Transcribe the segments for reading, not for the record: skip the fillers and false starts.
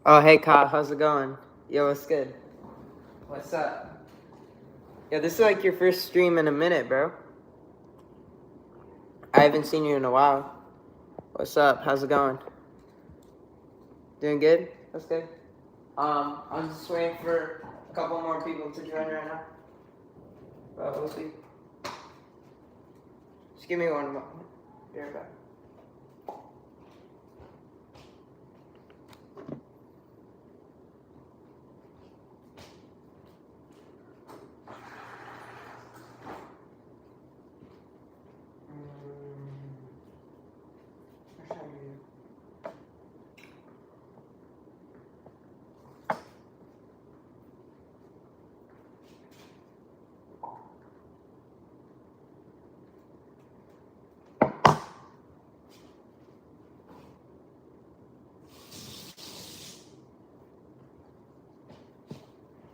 Oh, hey, Kyle, how's it going? Yo, what's good? What's up? Yo, this is like your first stream in a minute, bro. I haven't seen you in a while. What's up? How's it going? Doing good? That's good. I'm just waiting for a couple more people to join right now. But we'll see. Just give me one moment. Be right back.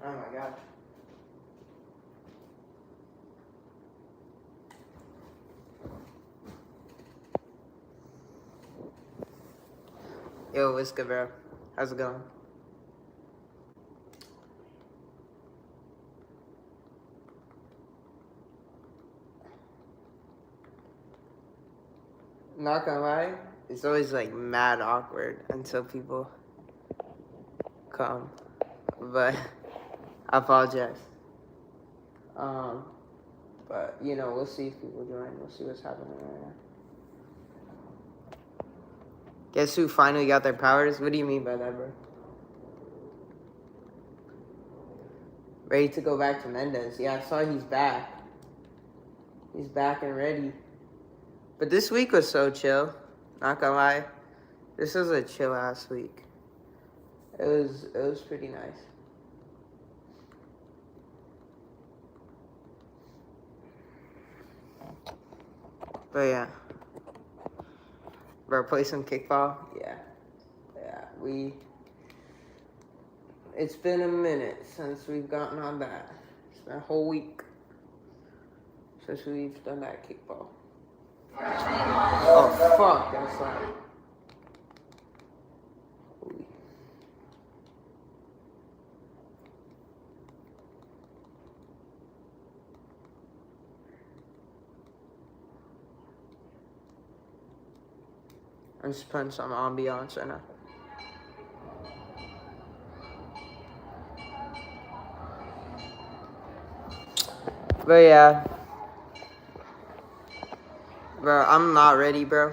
Oh my gosh. Yo, what's good, bro? How's it going? Not gonna lie, it's always like mad awkward until people come. But I apologize. But you know, we'll see if people join. We'll see what's happening right now. Guess who finally got their powers? What do you mean by that, bro? Ready to go back to Mendez. Yeah, I saw he's back. He's back and ready. But this week was so chill. Not gonna lie. This was a chill ass week. It was pretty nice. But yeah. Bro, play some kickball? Yeah. Yeah, it's been a minute since we've gotten on that. It's been a whole week since we've done that kickball. Oh, fuck, that's loud. Holy. I'm just putting some ambiance right now. But yeah. Bro, I'm not ready, bro.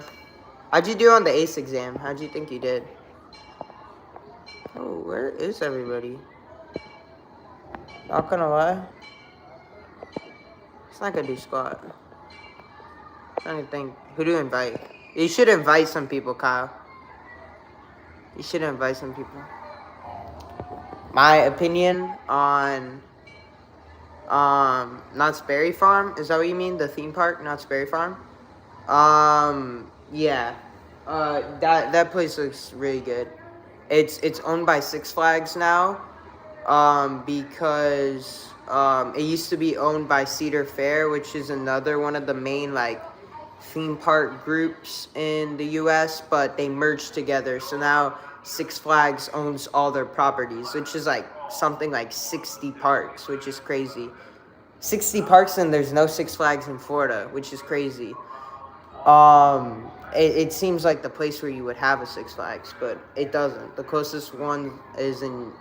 How'd you do on the ACE exam? How'd you think you did? Oh, where is everybody? Not gonna lie. It's not gonna do squat. I'm trying to think. Who do you invite? You should invite some people, Kyle. You should invite some people. My opinion on Knott's Berry Farm. Is that what you mean? The theme park, Knott's Berry Farm? Yeah. That place looks really good. It's owned by Six Flags now. Because it used to be owned by Cedar Fair, which is another one of the main like theme park groups in the US, but they merged together. So now Six Flags owns all their properties, which is like something like 60 parks, which is crazy. 60 parks, and there's no Six Flags in Florida, which is crazy. It seems like the place where you would have a Six Flags, but it doesn't. The closest one is in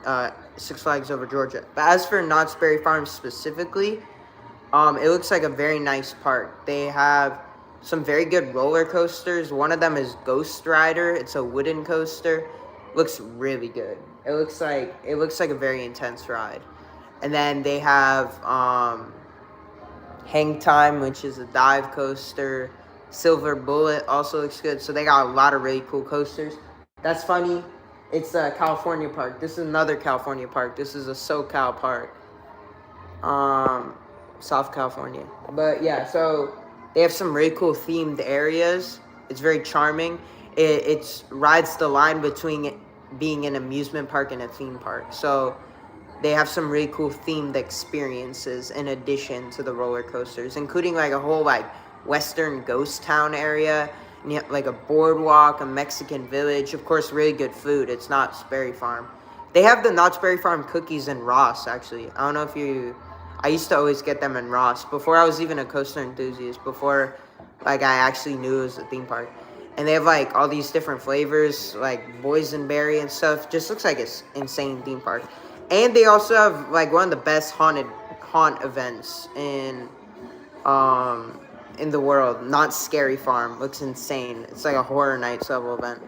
Six Flags over Georgia. But as for Knott's Berry Farm specifically, it looks like a very nice park. They have some very good roller coasters. One of them is Ghost Rider. It's a wooden coaster. Looks really good. It looks like a very intense ride. And then they have Hang Time, which is a dive coaster. Silver Bullet also looks good. So they got a lot of really cool coasters. That's funny. It's a California park. This is another California park. This is a SoCal park. South California. But yeah, so they have some really cool themed areas. It's very charming. It rides the line between being an amusement park and a theme park. So they have some really cool themed experiences in addition to the roller coasters, including like a whole like Western ghost town area And you have like a boardwalk, a Mexican village. Of course, really good food. It's Knott's Berry Farm. They have the Knott's Berry Farm cookies in Ross, actually. I don't know if you... I used to always get them in Ross before I was even a coaster enthusiast, before like I actually knew it was a theme park. And they have like all these different flavors, like boysenberry and stuff. Just looks like it's insane theme park. And they also have like one of the best haunt events in the world. Not Scary Farm. Looks insane. It's like a Horror Nights level event.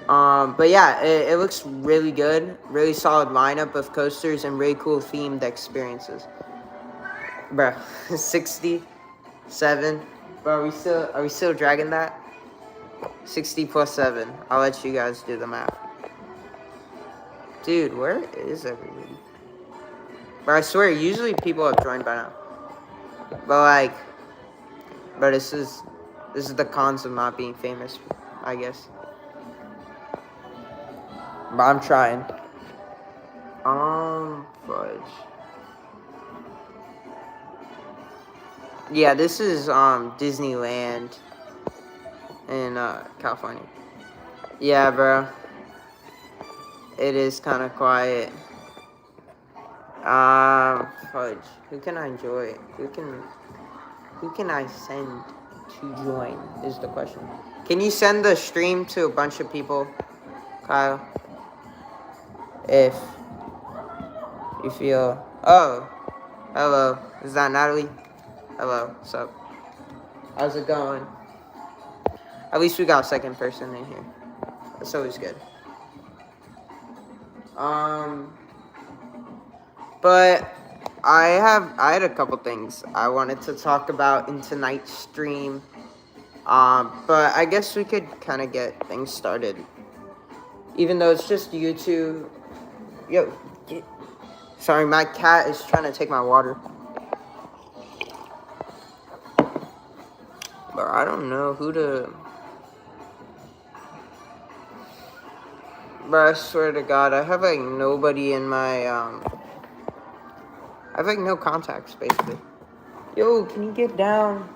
But yeah, it looks really good. Really solid lineup of coasters and really cool themed experiences. Bruh, 67. Bro, are we still dragging that? 60 plus 7. I'll let you guys do the math. Dude, where is everybody? But I swear, usually people have joined by now. But like, bro, this is the cons of not being famous, I guess. But I'm trying. Fudge. Yeah, this is Disneyland in California. Yeah, bro. It is kind of quiet. Fudge. Who can I enjoy? Who can I send to join is the question. Can you send the stream to a bunch of people, Kyle? If you feel... Oh, hello. Is that Natalie? Hello, what's up? How's it going? At least we got a second person in here. That's always good. But I had a couple things I wanted to talk about in tonight's stream. But I guess we could kind of get things started. Even though it's just YouTube. Yo, sorry, my cat is trying to take my water. But I don't know who to... But I swear to God, I have like nobody in my, I have like no contacts, basically. Yo, can you get down?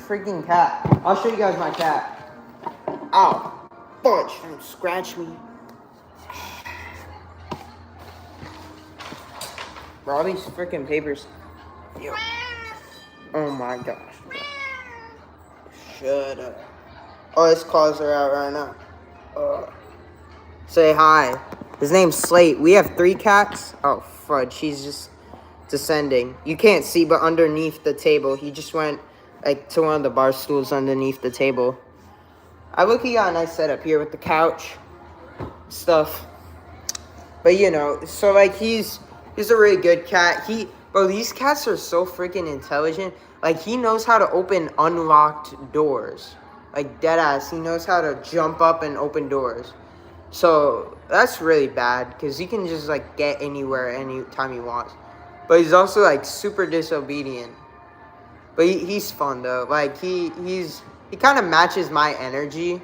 Freaking cat. I'll show you guys my cat. Ow. Fudge. Don't scratch me. Bro, all these freaking papers. Yo. Oh my gosh. Shut up. Oh, his claws are out right now. Say hi. His name's Slate. We have 3 cats. Oh, fudge. He's just descending. You can't see, but underneath the table. He just went like to one of the bar stools underneath the table. I look, he got a nice setup here with the couch stuff. But you know, so like he's a really good cat. Bro, these cats are so freaking intelligent. Like he knows how to open unlocked doors. Like deadass, he knows how to jump up and open doors. So that's really bad because he can just like get anywhere anytime he wants. But he's also like super disobedient. But he's fun though. Like he kind of matches my energy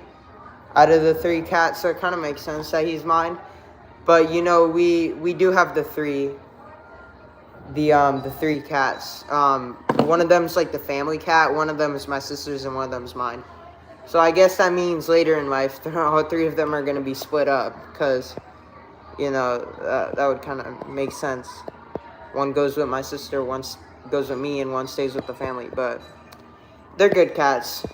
out of the 3 cats, so it kind of makes sense that he's mine. But you know, we do have the 3 cats. One of them's like the family cat, one of them is my sister's, and one of them's mine. So I guess that means later in life, all 3 of them are going to be split up. Because, you know, that would kind of make sense. One goes with my sister, one goes with me, and one stays with the family. But they're good cats.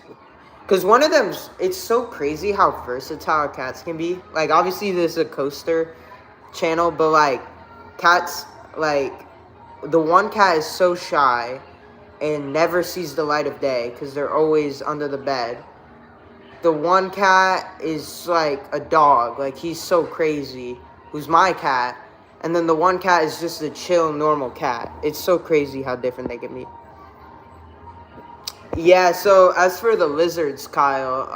Because one of them's... It's so crazy how versatile cats can be. Like, obviously, this is a coaster channel. But, like, cats... Like, the one cat is so shy and never sees the light of day. Because they're always under the bed. The one cat is like a dog. Like, he's so crazy. Who's my cat. And then the one cat is just a chill, normal cat. It's so crazy how different they can be. Yeah, so as for the lizards, Kyle,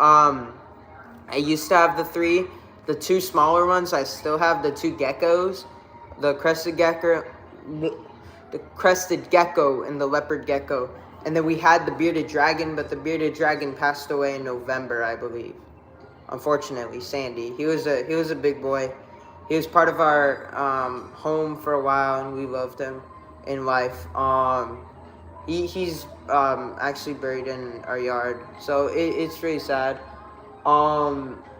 I used to have the 3. The 2 smaller ones, I still have the 2 geckos. The crested gecko and the leopard gecko. And then we had the bearded dragon, but the bearded dragon passed away in November, I believe. Unfortunately, Sandy. He was a big boy. He was part of our home for a while, and we loved him in life. He's actually buried in our yard, so it's really sad.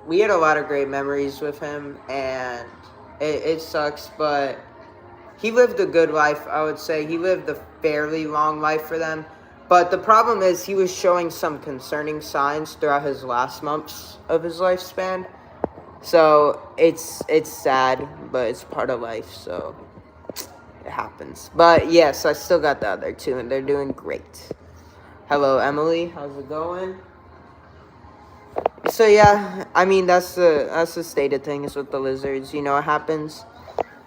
We had a lot of great memories with him, and it sucks, but he lived a good life, I would say. He lived a fairly long life for them. But the problem is he was showing some concerning signs throughout his last months of his lifespan. So it's sad, but it's part of life, so it happens. But yes, I still got the other two, and they're doing great. Hello, Emily. How's it going? So yeah, I mean that's the state of things with the lizards. You know, it happens.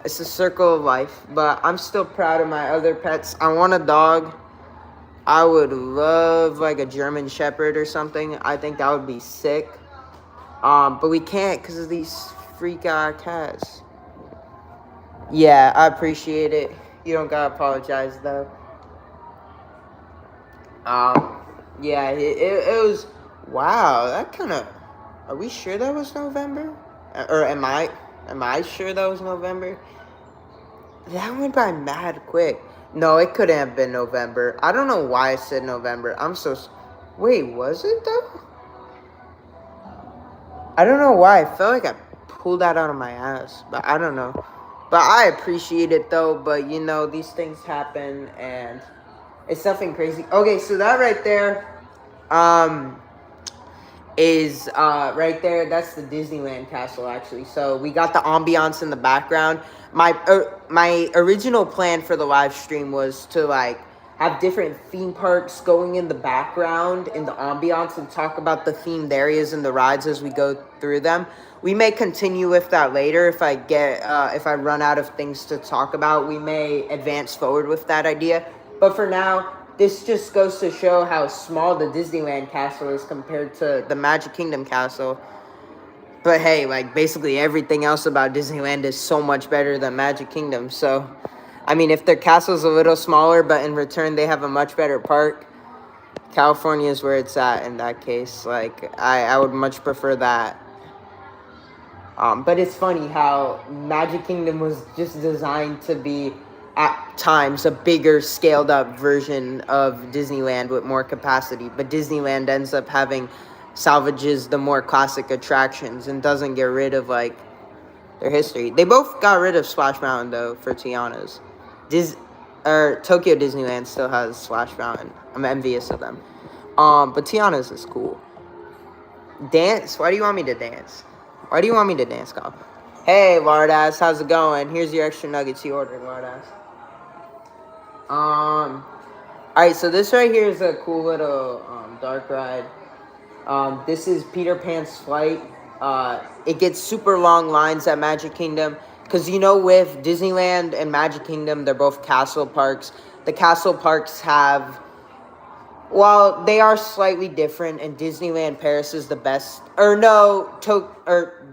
It's a circle of life. But I'm still proud of my other pets. I want a dog. I would love like a German Shepherd or something. I think that would be sick. But we can't because of these freak out cats. Yeah, I appreciate it. You don't gotta apologize though. Um, yeah, it was. Wow, that kind of. Are we sure that was November? Or am I sure that was November? That went by mad quick. No, it couldn't have been November. I don't know why I said November. Wait, was it though? I don't know why. I felt like I pulled that out of my ass, but I don't know. But I appreciate it though. But you know, these things happen, and it's nothing crazy. Okay, so that right there, is right there. That's the Disneyland castle, actually. So we got the ambiance in the background. My original plan for the live stream was to like have different theme parks going in the background in the ambiance and talk about the themed areas and the rides as we go through them. We may continue with that later if I run out of things to talk about. We may advance forward with that idea. But for now, this just goes to show how small the Disneyland castle is compared to the Magic Kingdom castle. But hey, like basically everything else about Disneyland is so much better than Magic Kingdom. So, I mean, if their castle's a little smaller, but in return they have a much better park, California is where it's at in that case. Like, I would much prefer that. But it's funny how Magic Kingdom was just designed to be, at times, a bigger, scaled-up version of Disneyland with more capacity. But Disneyland ends up salvages the more classic attractions and doesn't get rid of, like, their history. They both got rid of Splash Mountain, though, for Tiana's. Tokyo Disneyland still has Splash Mountain. I'm envious of them. But Tiana's is cool. Dance? Why do you want me to dance? Why do you want me to dance, Kyle? Hey, Lardass, how's it going? Here's your extra nuggets you ordered, Lardass. Alright, so this right here is a cool little, dark ride. This is Peter Pan's Flight. It gets super long lines at Magic Kingdom. Because, you know, with Disneyland and Magic Kingdom, they're both castle parks. The castle parks have... Well, they are slightly different, and Disneyland Paris is the best.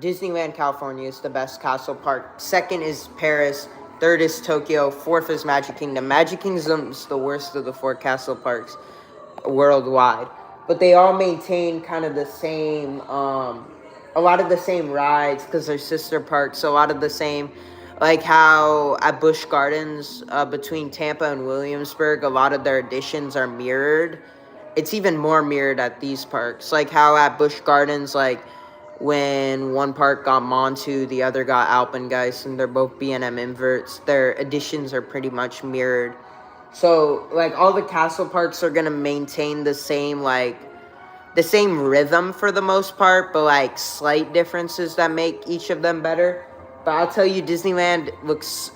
Disneyland California is the best castle park. Second is Paris. Third is Tokyo. Fourth is Magic Kingdom. Magic Kingdom is the worst of the 4 castle parks worldwide. But they all maintain kind of the same, a lot of the same rides because they're sister parks. So a lot of the same, like how at Busch Gardens, between Tampa and Williamsburg, a lot of their additions are mirrored. It's even more mirrored at these parks. Like how at Busch Gardens, like when one park got Montu, the other got Alpengeist, and they're both B&M inverts. Their additions are pretty much mirrored. So, like, all the castle parks are going to maintain the same rhythm for the most part, but, like, slight differences that make each of them better. But I'll tell you, Disneyland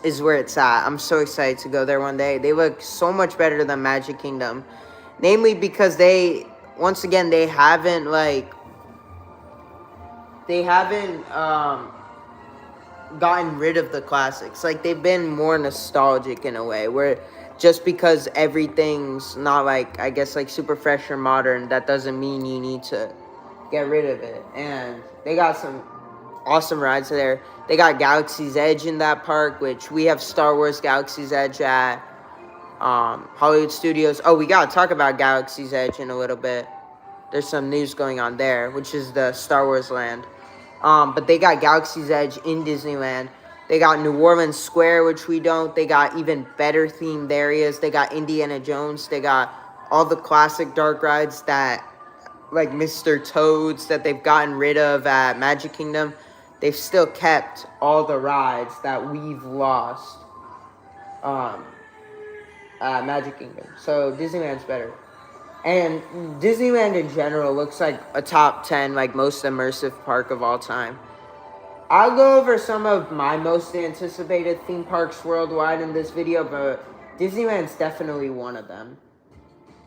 is where it's at. I'm so excited to go there one day. They look so much better than Magic Kingdom. Namely because they haven't gotten rid of the classics. Like, they've been more nostalgic in a way, where just because everything's not like, I guess, like super fresh or modern, that doesn't mean you need to get rid of it. And they got some awesome rides there. They got Galaxy's Edge in that park, which we have Star Wars Galaxy's Edge at Hollywood Studios. Oh, we gotta talk about Galaxy's Edge in a little bit. There's some news going on there, which is the Star Wars land. But they got Galaxy's Edge in Disneyland. They got New Orleans Square, which we don't. They got even better themed areas. They got Indiana Jones. They got all the classic dark rides that, like Mr. Toad's, that they've gotten rid of at Magic Kingdom. They've still kept all the rides that we've lost at Magic Kingdom. So Disneyland's better. And Disneyland in general looks like a top 10, like, most immersive park of all time. I'll go over some of my most anticipated theme parks worldwide in this video, but Disneyland's definitely one of them.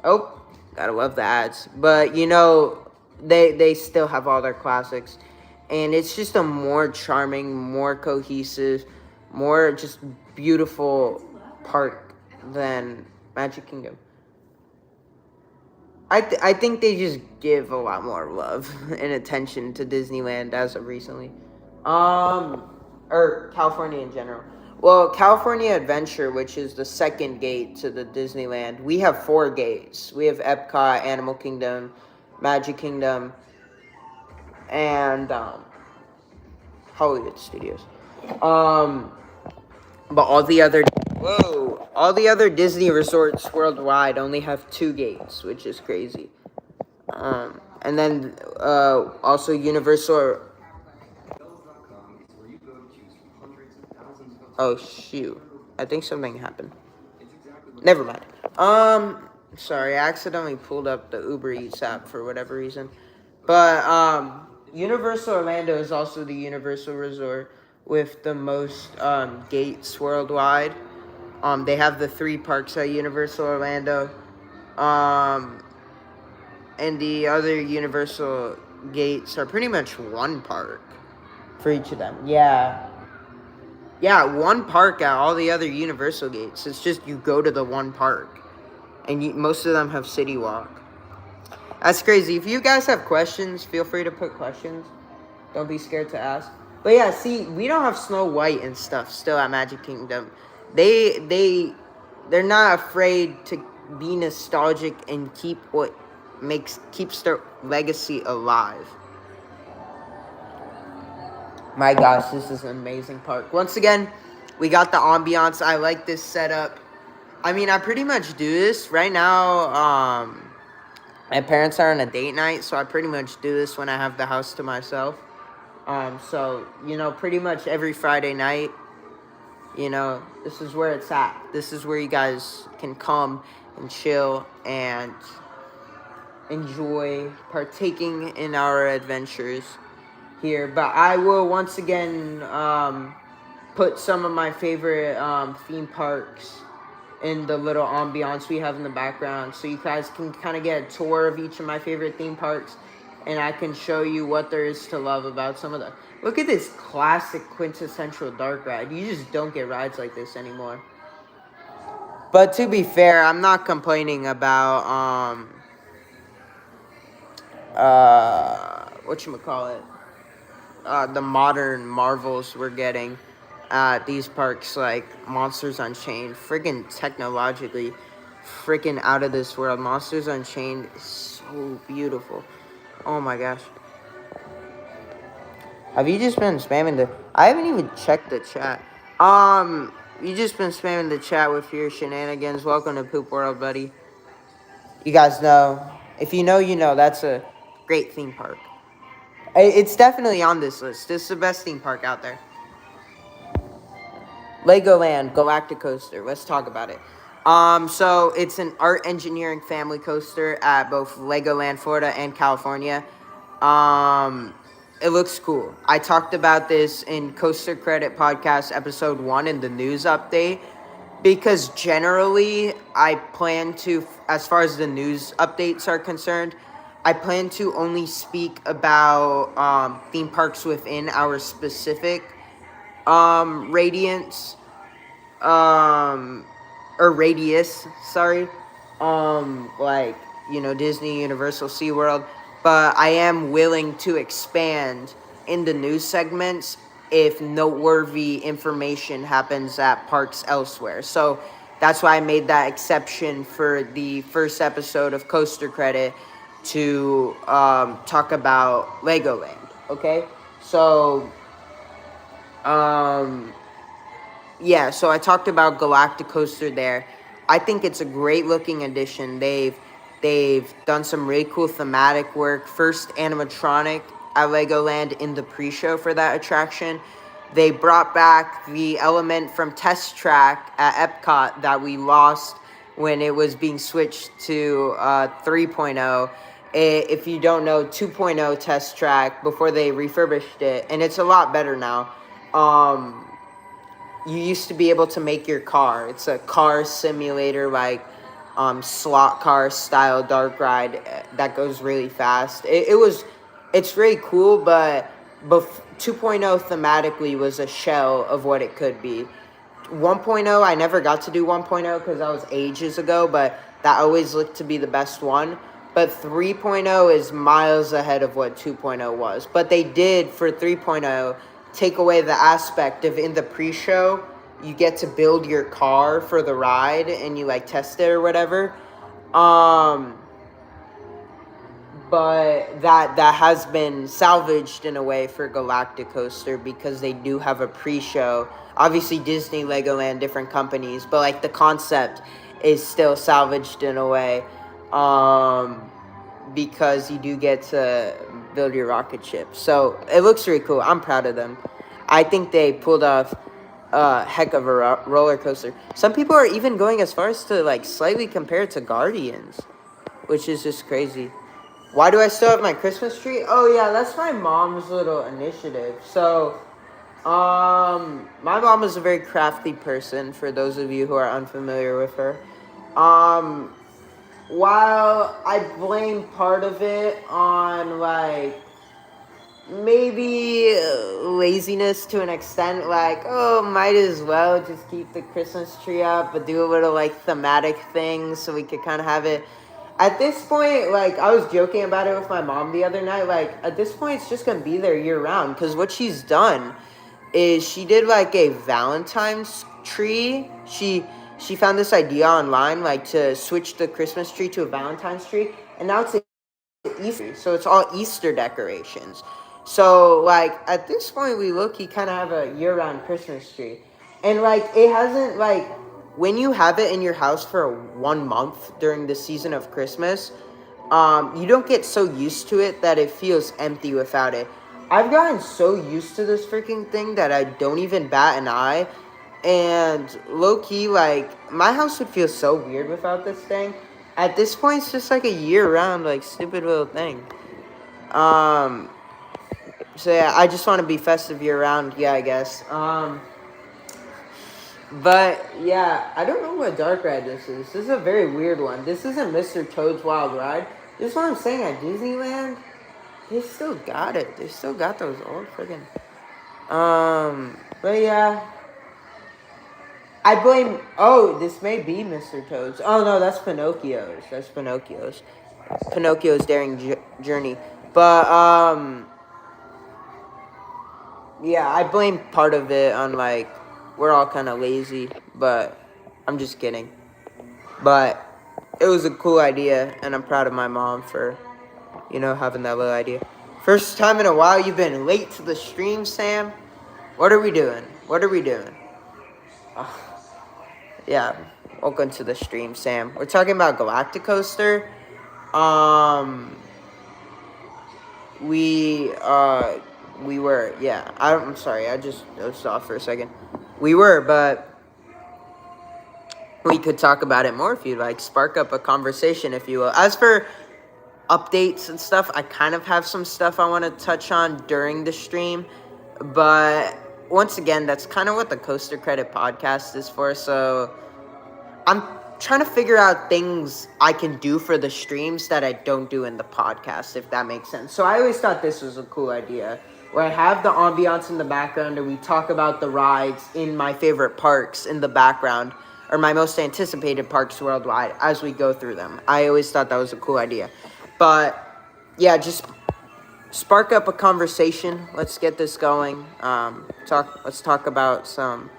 Oh, gotta love the ads. But, you know, they still have all their classics. And it's just a more charming, more cohesive, more just beautiful park than Magic Kingdom. I think they just give a lot more love and attention to Disneyland as of recently. Or California in general. Well, California Adventure, which is the second gate to the Disneyland, we have 4 gates. We have Epcot, Animal Kingdom, Magic Kingdom, and Hollywood Studios. But all the other Disney resorts worldwide only have 2 gates, which is crazy. And then also Universal. Oh shoot! I think something happened. Never mind. Sorry, I accidentally pulled up the Uber Eats app for whatever reason. But Universal Orlando is also the Universal Resort with the most gates worldwide. They have the 3 parks at Universal Orlando. And the other Universal gates are pretty much 1 park for each of them. Yeah, 1 park at all the other Universal gates. It's just you go to the 1 park. And most of them have City Walk. That's crazy. If you guys have questions, feel free to put questions. Don't be scared to ask. But yeah, see, we don't have Snow White and stuff still at Magic Kingdom. They're not afraid to be nostalgic and keeps their legacy alive. My gosh, this is an amazing park. Once again, we got the ambiance. I like this setup. I mean, I pretty much do this right now. My parents are on a date night, so I pretty much do this when I have the house to myself. So, you know, pretty much every Friday night, you know, this is where it's at. This is where you guys can come and chill and enjoy partaking in our adventures here. But I will once again put some of my favorite theme parks in the little ambiance we have in the background, so you guys can kind of get a tour of each of my favorite theme parks, and I can show you what there is to love about some of the... Look at this classic quintessential dark ride. You just don't get rides like this anymore. But to be fair, I'm not complaining about whatchamacallit, the modern marvels we're getting at these parks, like Monsters Unchained. Friggin' technologically freaking out of this world. Monsters Unchained is so beautiful. Oh my gosh. Have you just been spamming the... I haven't even checked the chat. You just been spamming the chat with your shenanigans. Welcome to Poop World, buddy. You guys know. If you know, you know. That's a great theme park. It's definitely on this list. This is the best theme park out there. Legoland Galactic Coaster. Let's talk about it. So it's an art engineering family coaster at both Legoland, Florida and California. It looks cool. I talked about this in Coaster Credit Podcast episode 1 in the news update, because generally I plan to, as far as the news updates are concerned, I plan to only speak about theme parks within our specific radius, like, you know, Disney, Universal, SeaWorld, but I am willing to expand in the news segments if noteworthy information happens at parks elsewhere. So that's why I made that exception for the first episode of Coaster Credit to talk about Legoland, okay? So, yeah, so I talked about Galactic Coaster there. I think it's a great looking addition. They've done some really cool thematic work. First animatronic at Legoland in the pre-show for that attraction. They brought back the element from Test Track at Epcot that we lost when it was being switched to 3.0. If you don't know, 2.0 Test Track before they refurbished it, and it's a lot better now. You used to be able to make your car. It's a car simulator, like slot car style dark ride that goes really fast. It's really cool, but 2.0 thematically was a shell of what it could be. 1.0, I never got to do 1.0 because that was ages ago, but that always looked to be the best one. But 3.0 is miles ahead of what 2.0 was. But they did, for 3.0, take away the aspect of in the pre-show, you get to build your car for the ride and you like test it or whatever. But that has been salvaged in a way for Galactic Coaster because they do have a pre-show. Obviously Disney, Legoland, different companies, but like the concept is still salvaged in a way. Because you do get to build your rocket ship. So it looks really cool. I'm proud of them. I think they pulled off a heck of a roller coaster. Some people are even going as far as to like slightly compare it to Guardians, which is just crazy. Why do I still have my Christmas tree? Oh yeah, that's my mom's little initiative. So, my mom is a very crafty person, for those of you who are unfamiliar with her. While I blame part of it on, like, maybe laziness to an extent, like, oh, might as well just keep the Christmas tree up, but do a little, like, thematic thing so we could kind of have it. At this point, like, I was joking about it with my mom the other night, like, at this point, it's just gonna be there year-round, because what she's done is she did, like, a Valentine's tree. She found this idea online, like, to switch the Christmas tree to a Valentine's tree, and now it's an Easter, so it's all Easter decorations. So, like, at this point, we low-key kind of have a year-round Christmas tree. And, like, it hasn't, like, when you have it in your house for 1 month during the season of Christmas, you don't get so used to it that it feels empty without it. I've gotten so used to this freaking thing that I don't even bat an eye. And low-key, like, my house would feel so weird without this thing. At this point, it's just like a year-round, like, stupid little thing. So yeah, I just want to be festive year-round, yeah, I guess. But yeah, I don't know what dark ride this is. This is a very weird one. This isn't Mr. Toad's Wild Ride. This is what I'm saying, at Disneyland, they still got it. They still got those old friggin'... But yeah... I blame... Oh, this may be Mr. Toad's. Oh, no, that's Pinocchio's. That's Pinocchio's. Pinocchio's Daring Journey. But, yeah, I blame part of it on, like, we're all kind of lazy. But I'm just kidding. But it was a cool idea, and I'm proud of my mom for, you know, having that little idea. First time in a while you've been late to the stream, Sam. What are we doing? What are we doing? Yeah, welcome to the stream, Sam. We're talking about Galactic Coaster. We were, yeah. I'm sorry, I just dozed off for a second. We were, but we could talk about it more if you'd like. Spark up a conversation, if you will. As for updates and stuff, I kind of have some stuff I want to touch on during the stream, but once again, that's kind of what the Coaster Credit podcast is for, so I'm trying to figure out things I can do for the streams that I don't do in the podcast, if that makes sense. So I always thought this was a cool idea, where I have the ambiance in the background and we talk about the rides in my favorite parks in the background, or my most anticipated parks worldwide as we go through them. I always thought that was a cool idea. But yeah, just spark up a conversation. Let's get this going. Let's talk about some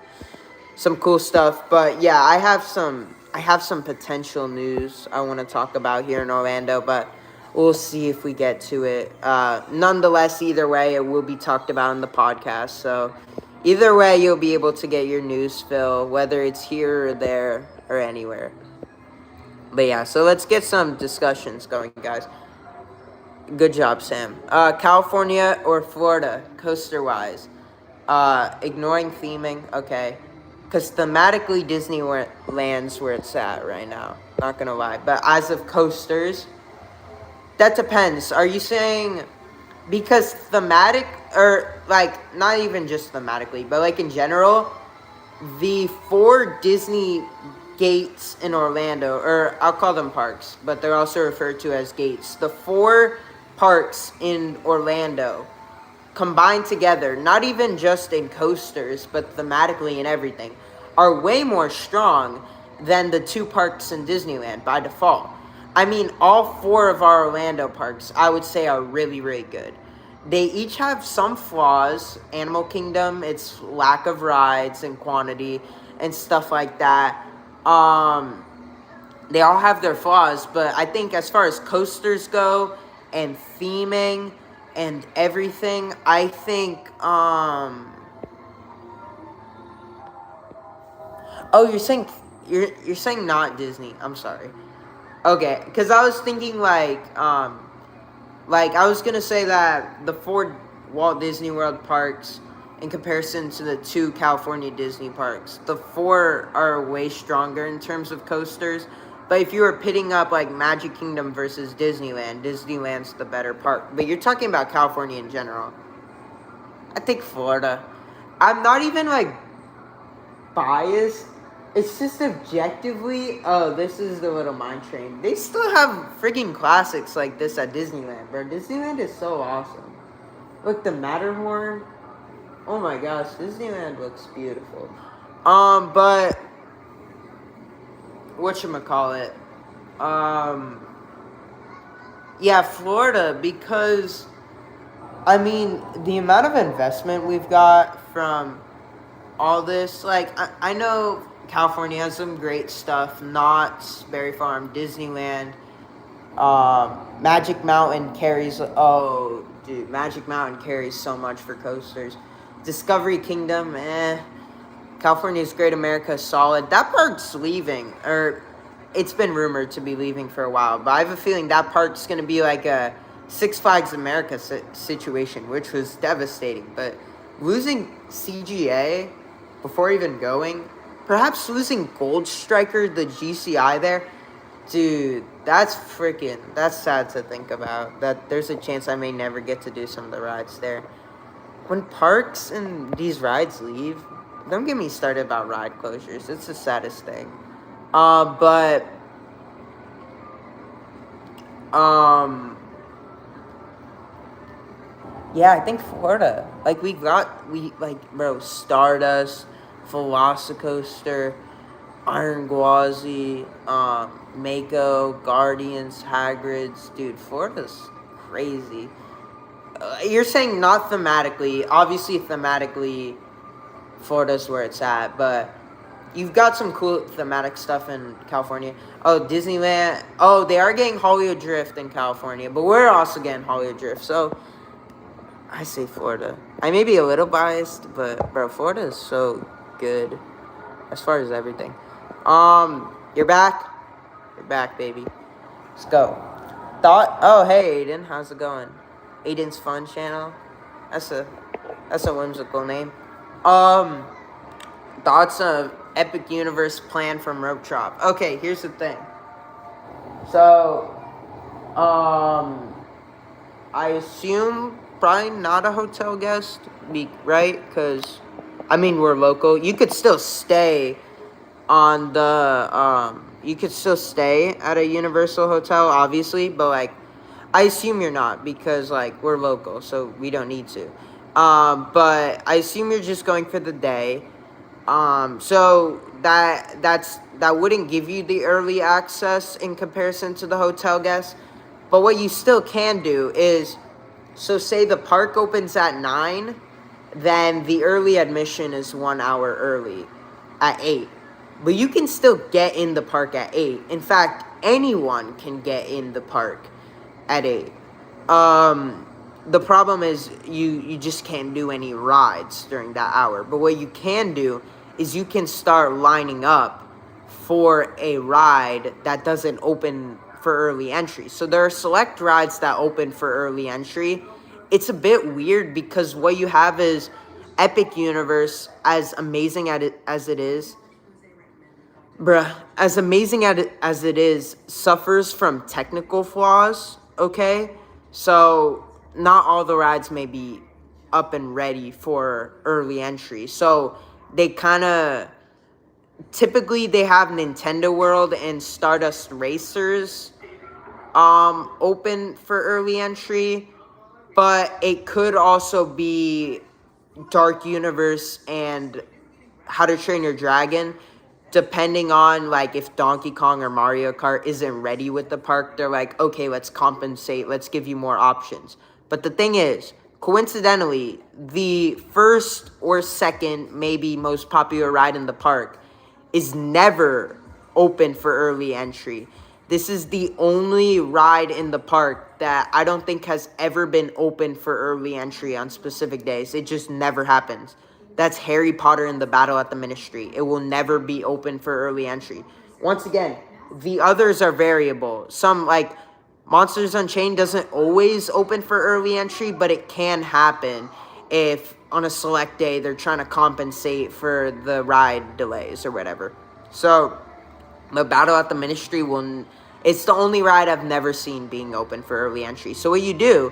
cool stuff. But yeah, I have some potential news I want to talk about here in Orlando, but we'll see if we get to it. Nonetheless, either way, it will be talked about in the podcast. So Either way, you'll be able to get your news fill, whether it's here or there or anywhere. But yeah, so let's get some discussions going, guys. Good job, Sam. California or Florida, coaster-wise? Ignoring theming, okay. Because thematically, Disneyland's where it's at right now. Not gonna lie. But as of coasters, that depends. Are you saying because thematic, or like not even just thematically, but like in general, the 4 Disney gates in Orlando, or I'll call them parks, but they're also referred to as gates. The 4 parks in Orlando combined together, not even just in coasters, but thematically and everything, are way more strong than the 2 parks in Disneyland by default. I mean, all 4 of our Orlando parks, I would say, are really, really good. They each have some flaws. Animal Kingdom, its lack of rides and quantity and stuff like that. They all have their flaws, but I think as far as coasters go and theming and everything, I think oh, you're saying not Disney. I'm sorry. Okay, cuz I was thinking like I was going to say that the 4 Walt Disney World parks in comparison to the 2 California Disney parks, the 4 are way stronger in terms of coasters. But if you were pitting up like Magic Kingdom versus Disneyland, Disneyland's the better park. But you're talking about California in general. I think Florida. I'm not even like biased. It's just objectively, oh, this is the Little Mine Train. They still have freaking classics like this at Disneyland, bro. Disneyland is so awesome. Look, the Matterhorn. Oh my gosh, Disneyland looks beautiful. But whatchamacallit? Yeah, Florida, because I mean, the amount of investment we've got from all this, like, I know California has some great stuff. Knott's, Berry Farm, Disneyland, Magic Mountain carries. Oh, dude, Magic Mountain carries so much for coasters. Discovery Kingdom, California's Great America, solid. That park's leaving, or it's been rumored to be leaving for a while. But I have a feeling that park's gonna be like a Six Flags America situation, which was devastating. But losing CGA before even going, perhaps losing Gold Striker, the GCI there, dude, that's sad to think about. That there's a chance I may never get to do some of the rides there. When parks and these rides leave, don't get me started about ride closures. It's the saddest thing. But yeah, I think Florida. Like bro, Stardust, Velocicoaster, Iron Gwazi, Mako, Guardians, Hagrid's. Dude, Florida's crazy. You're saying not thematically. Obviously, thematically, Florida's where it's at. But you've got some cool thematic stuff in California. Oh, Disneyland. Oh, they are getting Hollywood Drift in California. But we're also getting Hollywood Drift. So I say Florida. I may be a little biased, but, bro, Florida is so good as far as everything. You're back? You're back, baby. Let's go. Oh, hey, Aiden. How's it going? Aiden's Fun Channel. That's a whimsical name. Thoughts of Epic Universe plan from Rope Trop. Okay, here's the thing. So, I assume probably not a hotel guest, right? Because, I mean, we're local. You could still stay on the, you could still stay at a Universal hotel, obviously, but, like, I assume you're not because, like, we're local, so we don't need to. But I assume you're just going for the day. So that wouldn't give you the early access in comparison to the hotel guests. But what you still can do is, so say the park opens at 9, then the early admission is 1 hour early at 8. But you can still get in the park at 8. In fact, anyone can get in the park at 8. the problem is you just can't do any rides during that hour. But what you can do is you can start lining up for a ride that doesn't open for early entry. So there are select rides that open for early entry. It's a bit weird because what you have is Epic Universe, as amazing as it is, as amazing as it is, suffers from technical flaws, okay? So not all the rides may be up and ready for early entry. So they kind of, typically they have Nintendo World and Stardust Racers open for early entry, but it could also be Dark Universe and How to Train Your Dragon, depending on like if Donkey Kong or Mario Kart isn't ready with the park. They're like, okay, let's compensate, let's give you more options. But the thing is, coincidentally, the first or second maybe most popular ride in the park is never open for early entry. This is the only ride in the park that I don't think has ever been open for early entry on specific days. It just never happens. That's Harry Potter and the Battle at the Ministry. It will never be open for early entry. Once again, the others are variable. Some, like Monsters Unchained, doesn't always open for early entry, but it can happen if on a select day they're trying to compensate for the ride delays or whatever. So the Battle at the Ministry it's the only ride I've never seen being open for early entry. So what you do,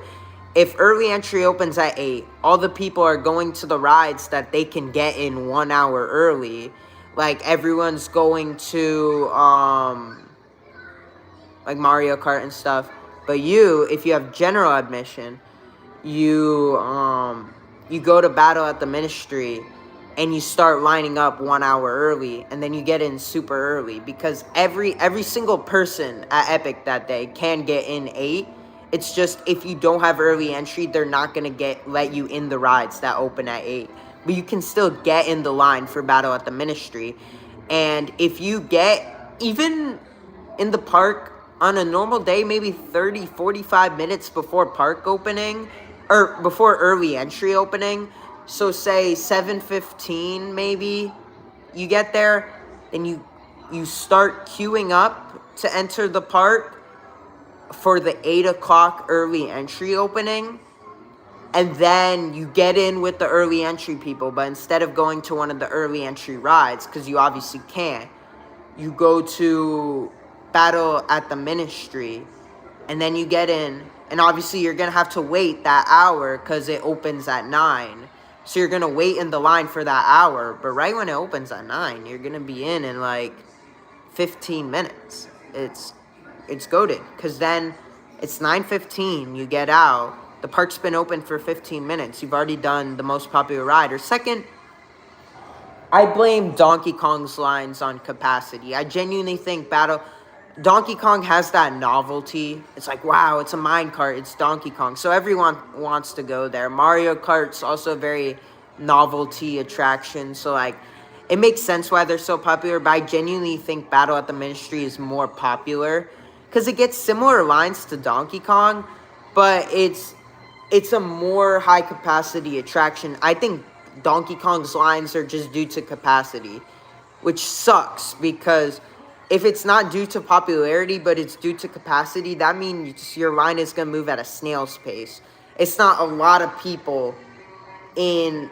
if early entry opens at 8, all the people are going to the rides that they can get in 1 hour early. Like everyone's going to like Mario Kart and stuff. But if you have general admission, you go to Battle at the Ministry and you start lining up 1 hour early, and then you get in super early, because every single person at Epic that day can get in 8. It's just if you don't have early entry, they're not gonna let you in the rides that open at 8. But you can still get in the line for Battle at the Ministry. And if you get, even in the park on a normal day, maybe 30, 45 minutes before park opening, or before early entry opening, so say 7:15 maybe, you get there, and you start queuing up to enter the park for the 8 o'clock early entry opening, and then you get in with the early entry people. But instead of going to one of the early entry rides, because you obviously can't, you go to Battle at the Ministry, and then you get in, and obviously you're gonna have to wait that hour because it opens at 9. So you're gonna wait in the line for that hour, but right when it opens at 9, you're gonna be in like 15 minutes. It's goated, because then it's 9:15, you get out, the park's been open for 15 minutes, you've already done the most popular ride. Or second, I blame Donkey Kong's lines on capacity. I genuinely think Donkey Kong has that novelty. It's like, wow, it's a minecart, it's Donkey Kong, so everyone wants to go there. Mario Kart's also a very novelty attraction, so like it makes sense why they're so popular. But I genuinely think Battle at the Ministry is more popular because it gets similar lines to Donkey Kong, but it's a more high capacity attraction. I think Donkey Kong's lines are just due to capacity, which sucks, because if it's not due to popularity, but it's due to capacity, that means your line is going to move at a snail's pace. It's not a lot of people in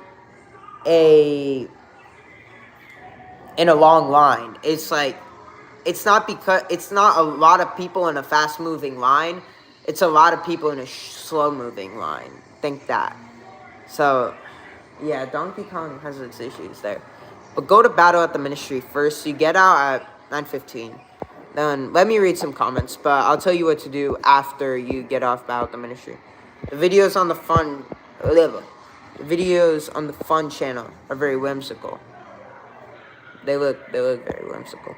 a long line. It's like, it's not a lot of people in a fast-moving line. It's a lot of people in a slow-moving line. Think that. So, yeah, Donkey Kong has its issues there. But go to Battle at the Ministry first. So you get out at 9:15. Then let me read some comments, but I'll tell you what to do after you get off Battle at the Ministry. The videos on the fun channel are very whimsical. They look very whimsical.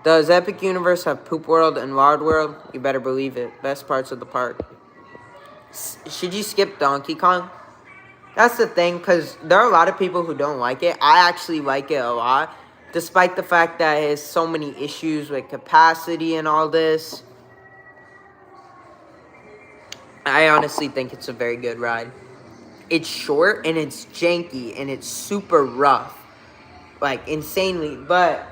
Does Epic Universe have Poop World and Lard World? You better believe it. Best parts of the park. Should you skip Donkey Kong? That's the thing, because there are a lot of people who don't like it. I actually like it a lot, despite the fact that it has so many issues with capacity and all this. I honestly think it's a very good ride. It's short and it's janky and it's super rough, like insanely, but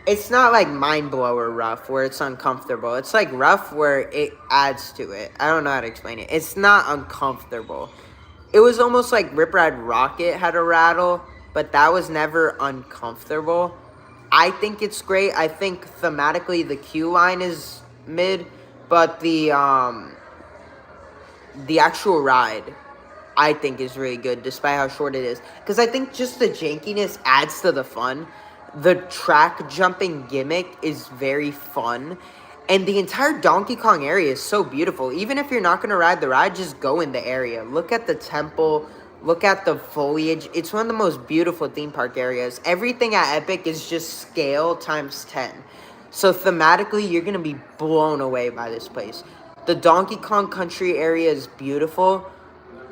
it's not like mind blower rough where it's uncomfortable. It's like rough where it adds to it. I don't know how to explain it. It's not uncomfortable. It was almost like Rip Ride Rocket had a rattle, but that was never uncomfortable. I think it's great. I think thematically the queue line is mid, but the actual ride I think is really good despite how short it is. Because I think just the jankiness adds to the fun. The track jumping gimmick is very fun. And the entire Donkey Kong area is so beautiful. Even if you're not going to ride the ride, just go in the area. Look at the temple. Look at the foliage. It's one of the most beautiful theme park areas. Everything at Epic is just scale times 10. So thematically, you're going to be blown away by this place. The Donkey Kong Country area is beautiful.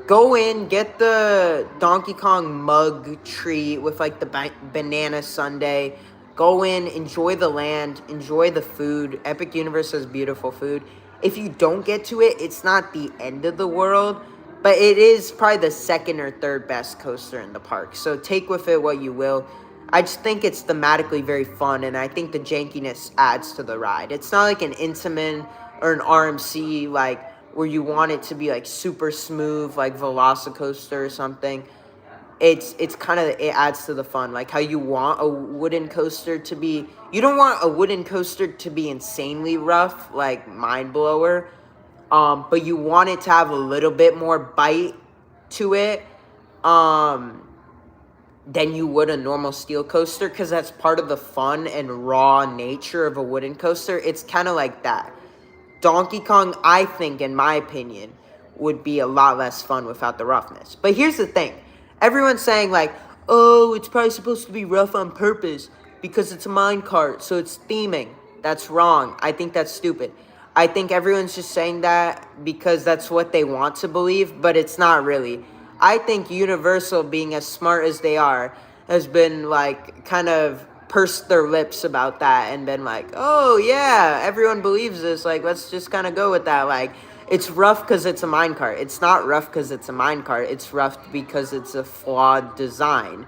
Go in, get the Donkey Kong mug treat with like the banana sundae. Go in, enjoy the land, enjoy the food. Epic Universe has beautiful food. If you don't get to it, it's not the end of the world, but it is probably the second or third best coaster in the park. So take with it what you will. I just think it's thematically very fun, and I think the jankiness adds to the ride. It's not like an Intamin or an RMC, like, where you want it to be like super smooth, like Velocicoaster or something. It's kind of, it adds to the fun, like how you want a wooden coaster to be. You don't want a wooden coaster to be insanely rough, like Mind Blower, but you want it to have a little bit more bite to it, than you would a normal steel coaster, because that's part of the fun and raw nature of a wooden coaster. It's kind of like that. Donkey Kong, I think, in my opinion, would be a lot less fun without the roughness. But here's the thing. Everyone's saying, like, oh, it's probably supposed to be rough on purpose because it's a minecart, so it's theming. That's wrong. I think that's stupid. I think everyone's just saying that because that's what they want to believe, but it's not really. I think Universal, being as smart as they are, has been, like, kind of pursed their lips about that and been like, oh, yeah, everyone believes this. Like, let's just kind of go with that. Like, it's rough because it's a minecart. It's not rough because it's a minecart. It's rough because it's a flawed design.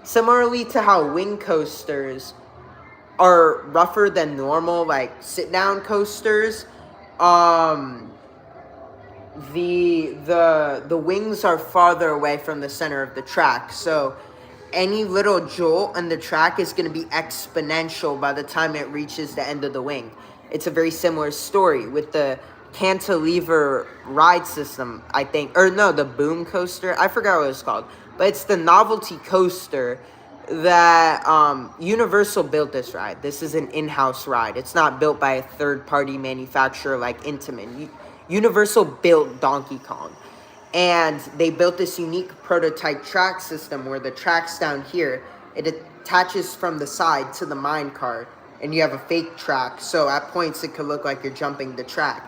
Similarly to how wing coasters are rougher than normal, like, sit-down coasters, the wings are farther away from the center of the track, so any little jolt on the track is going to be exponential by the time it reaches the end of the wing. It's a very similar story with the cantilever ride system, I think. Or no, the boom coaster. I forgot what it's called. But it's the novelty coaster that Universal built this ride. This is an in-house ride. It's not built by a third-party manufacturer like Intamin. Universal built Donkey Kong. And they built this unique prototype track system where the track's down here. It attaches from the side to the minecart, and you have a fake track, so at points it could look like you're jumping the track.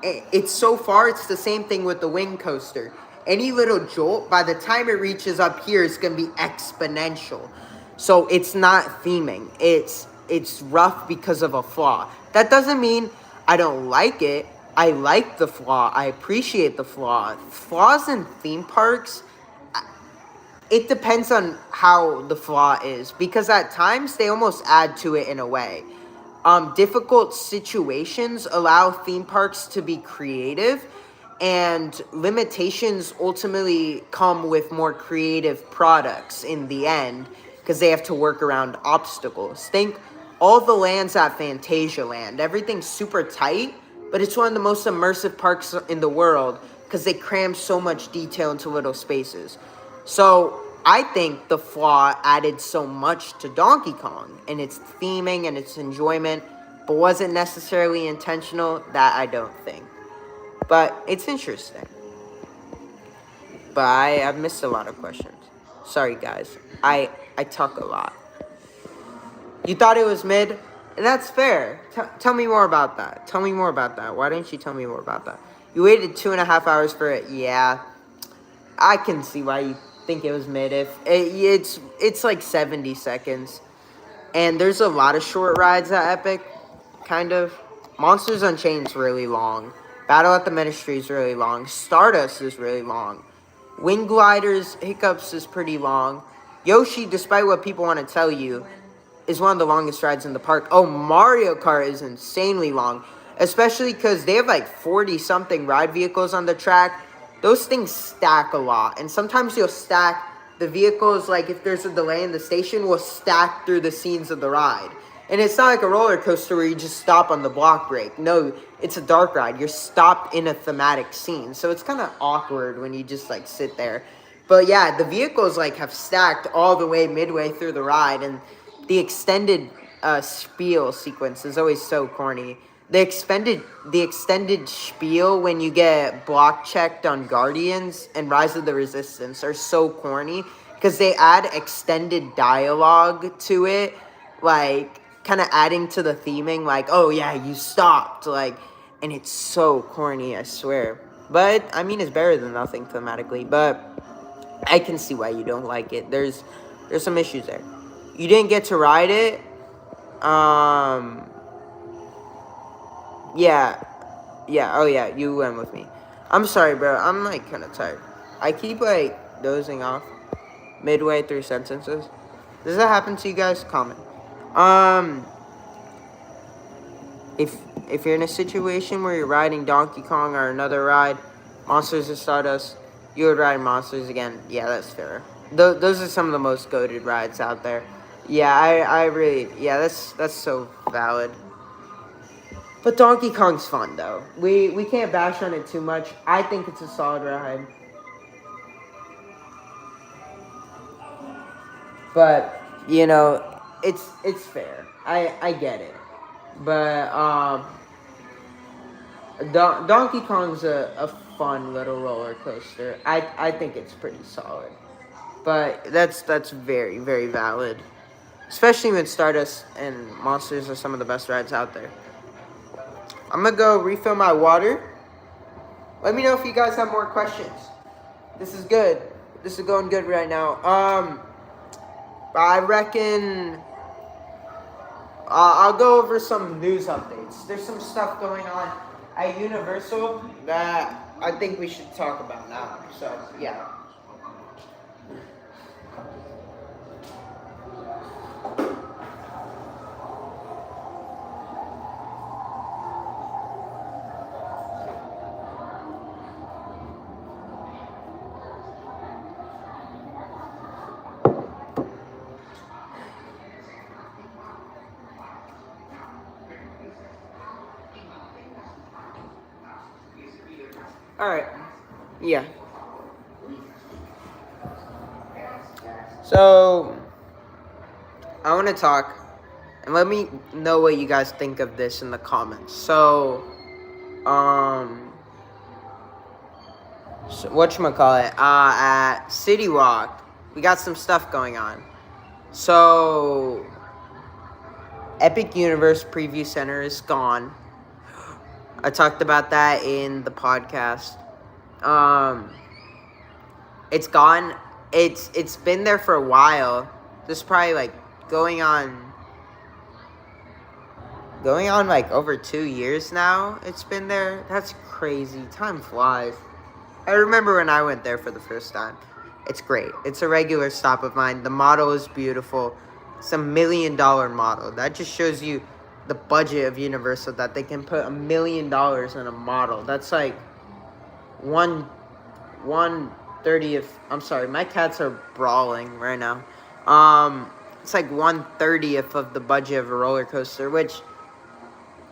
It's so far, it's the same thing with the wing coaster. Any little jolt, by the time it reaches up here, it's going to be exponential. So it's not theming. It's rough because of a flaw. That doesn't mean I don't like it. I like the flaw. I appreciate the flaw. Flaws in theme parks, it depends on how the flaw is, because at times they almost add to it in a way. Difficult situations allow theme parks to be creative, and limitations ultimately come with more creative products in the end, because they have to work around obstacles. Think all the lands at Fantasialand. Everything's super tight, but it's one of the most immersive parks in the world because they cram so much detail into little spaces. So I think the flaw added so much to Donkey Kong and its theming and its enjoyment, but wasn't necessarily intentional. That I don't think. But it's interesting. But I've missed a lot of questions. Sorry, guys. I talk a lot. You thought it was mid? And that's fair. Tell me more about that. Tell me more about that. Why didn't you tell me more about that? You waited 2.5 hours for it. Yeah. I can see why you think it was mid. If it's like 70 seconds. And there's a lot of short rides at Epic. Kind of. Monsters Unchained's really long. Battle at the Ministry is really long. Stardust is really long. Wing Gliders, Hiccups is pretty long. Yoshi, despite what people want to tell you, is one of the longest rides in the park. Oh, Mario Kart is insanely long. Especially because they have like 40-something ride vehicles on the track. Those things stack a lot. And sometimes you'll stack the vehicles, like if there's a delay in the station, will stack through the scenes of the ride. And it's not like a roller coaster where you just stop on the block break. No, it's a dark ride. You're stopped in a thematic scene. So it's kind of awkward when you just like sit there. But yeah, the vehicles like have stacked all the way midway through the ride. And the extended spiel sequence is always so corny. The extended spiel when you get block checked on Guardians and Rise of the Resistance are so corny because they add extended dialogue to it, like kind of adding to the theming, like, oh yeah, you stopped, like, and it's so corny, I swear. But I mean, it's better than nothing thematically, but I can see why you don't like it. There's some issues there. You didn't get to ride it. Yeah, oh yeah, you went with me. I'm sorry, bro. I'm like kind of tired. I keep like dozing off midway through sentences. Does that happen to you guys? Comment. If you're in a situation where you're riding Donkey Kong or another ride, Monsters of Stardust, you would ride Monsters again. Yeah, that's fair. Those are some of the most goated rides out there. Yeah, I really, yeah, that's so valid. But Donkey Kong's fun, though. We can't bash on it too much. I think it's a solid ride. But, you know, it's fair. I get it. But, Donkey Kong's a fun little roller coaster. I think it's pretty solid. But that's very, very valid. Especially when Stardust and Monsters are some of the best rides out there. I'm going to go refill my water. Let me know if you guys have more questions. This is good. This is going good right now. I reckon I'll go over some news updates. There's some stuff going on at Universal that I think we should talk about now. So, yeah. Alright, yeah. So, I want to talk, and let me know what you guys think of this in the comments. So whatchamacallit, at City Walk, we got some stuff going on. So, Epic Universe Preview Center is gone. I talked about that in the podcast. It's gone. It's been there for a while. This is probably like going on like over 2 years now. It's been there. That's crazy. Time flies. I remember when I went there for the first time. It's great. It's a regular stop of mine. The model is beautiful. It's $1 million model. That just shows you the budget of Universal, that they can put $1 million in a model. That's like 1/30th. I'm sorry, my cats are brawling right now. It's like 1/30th of the budget of a roller coaster, which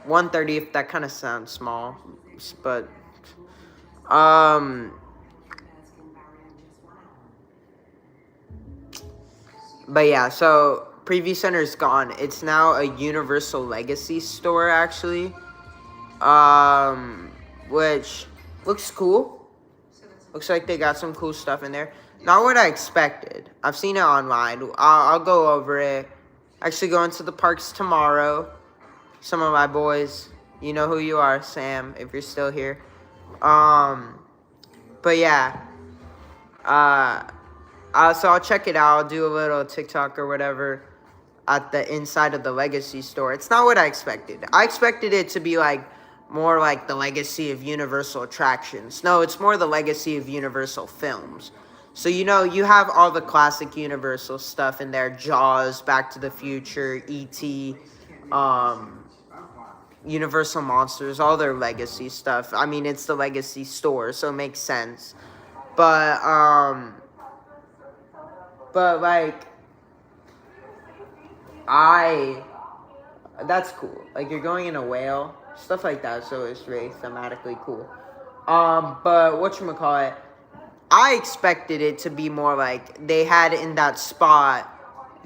1/30th, that kind of sounds small, but yeah. So Preview Center is gone. It's now a Universal Legacy store, actually, which looks cool. Looks like they got some cool stuff in there. Not what I expected. I've seen it online. I'll go over it. Actually going to the parks tomorrow. Some of my boys. You know who you are, Sam, if you're still here. But yeah. So I'll check it out. I'll do a little TikTok or whatever at the inside of the Legacy store. It's not what I expected. I expected it to be like more like the legacy of Universal attractions. No, it's more the legacy of Universal films. So, you have all the classic Universal stuff in there: Jaws, Back to the Future, E.T., um, Universal Monsters, all their legacy stuff. I mean, it's the legacy store, so it makes sense. But, like, that's cool. Like, you're going in a whale, stuff like that, so it's really thematically cool. But whatchamacallit, I expected it to be more like they had in that spot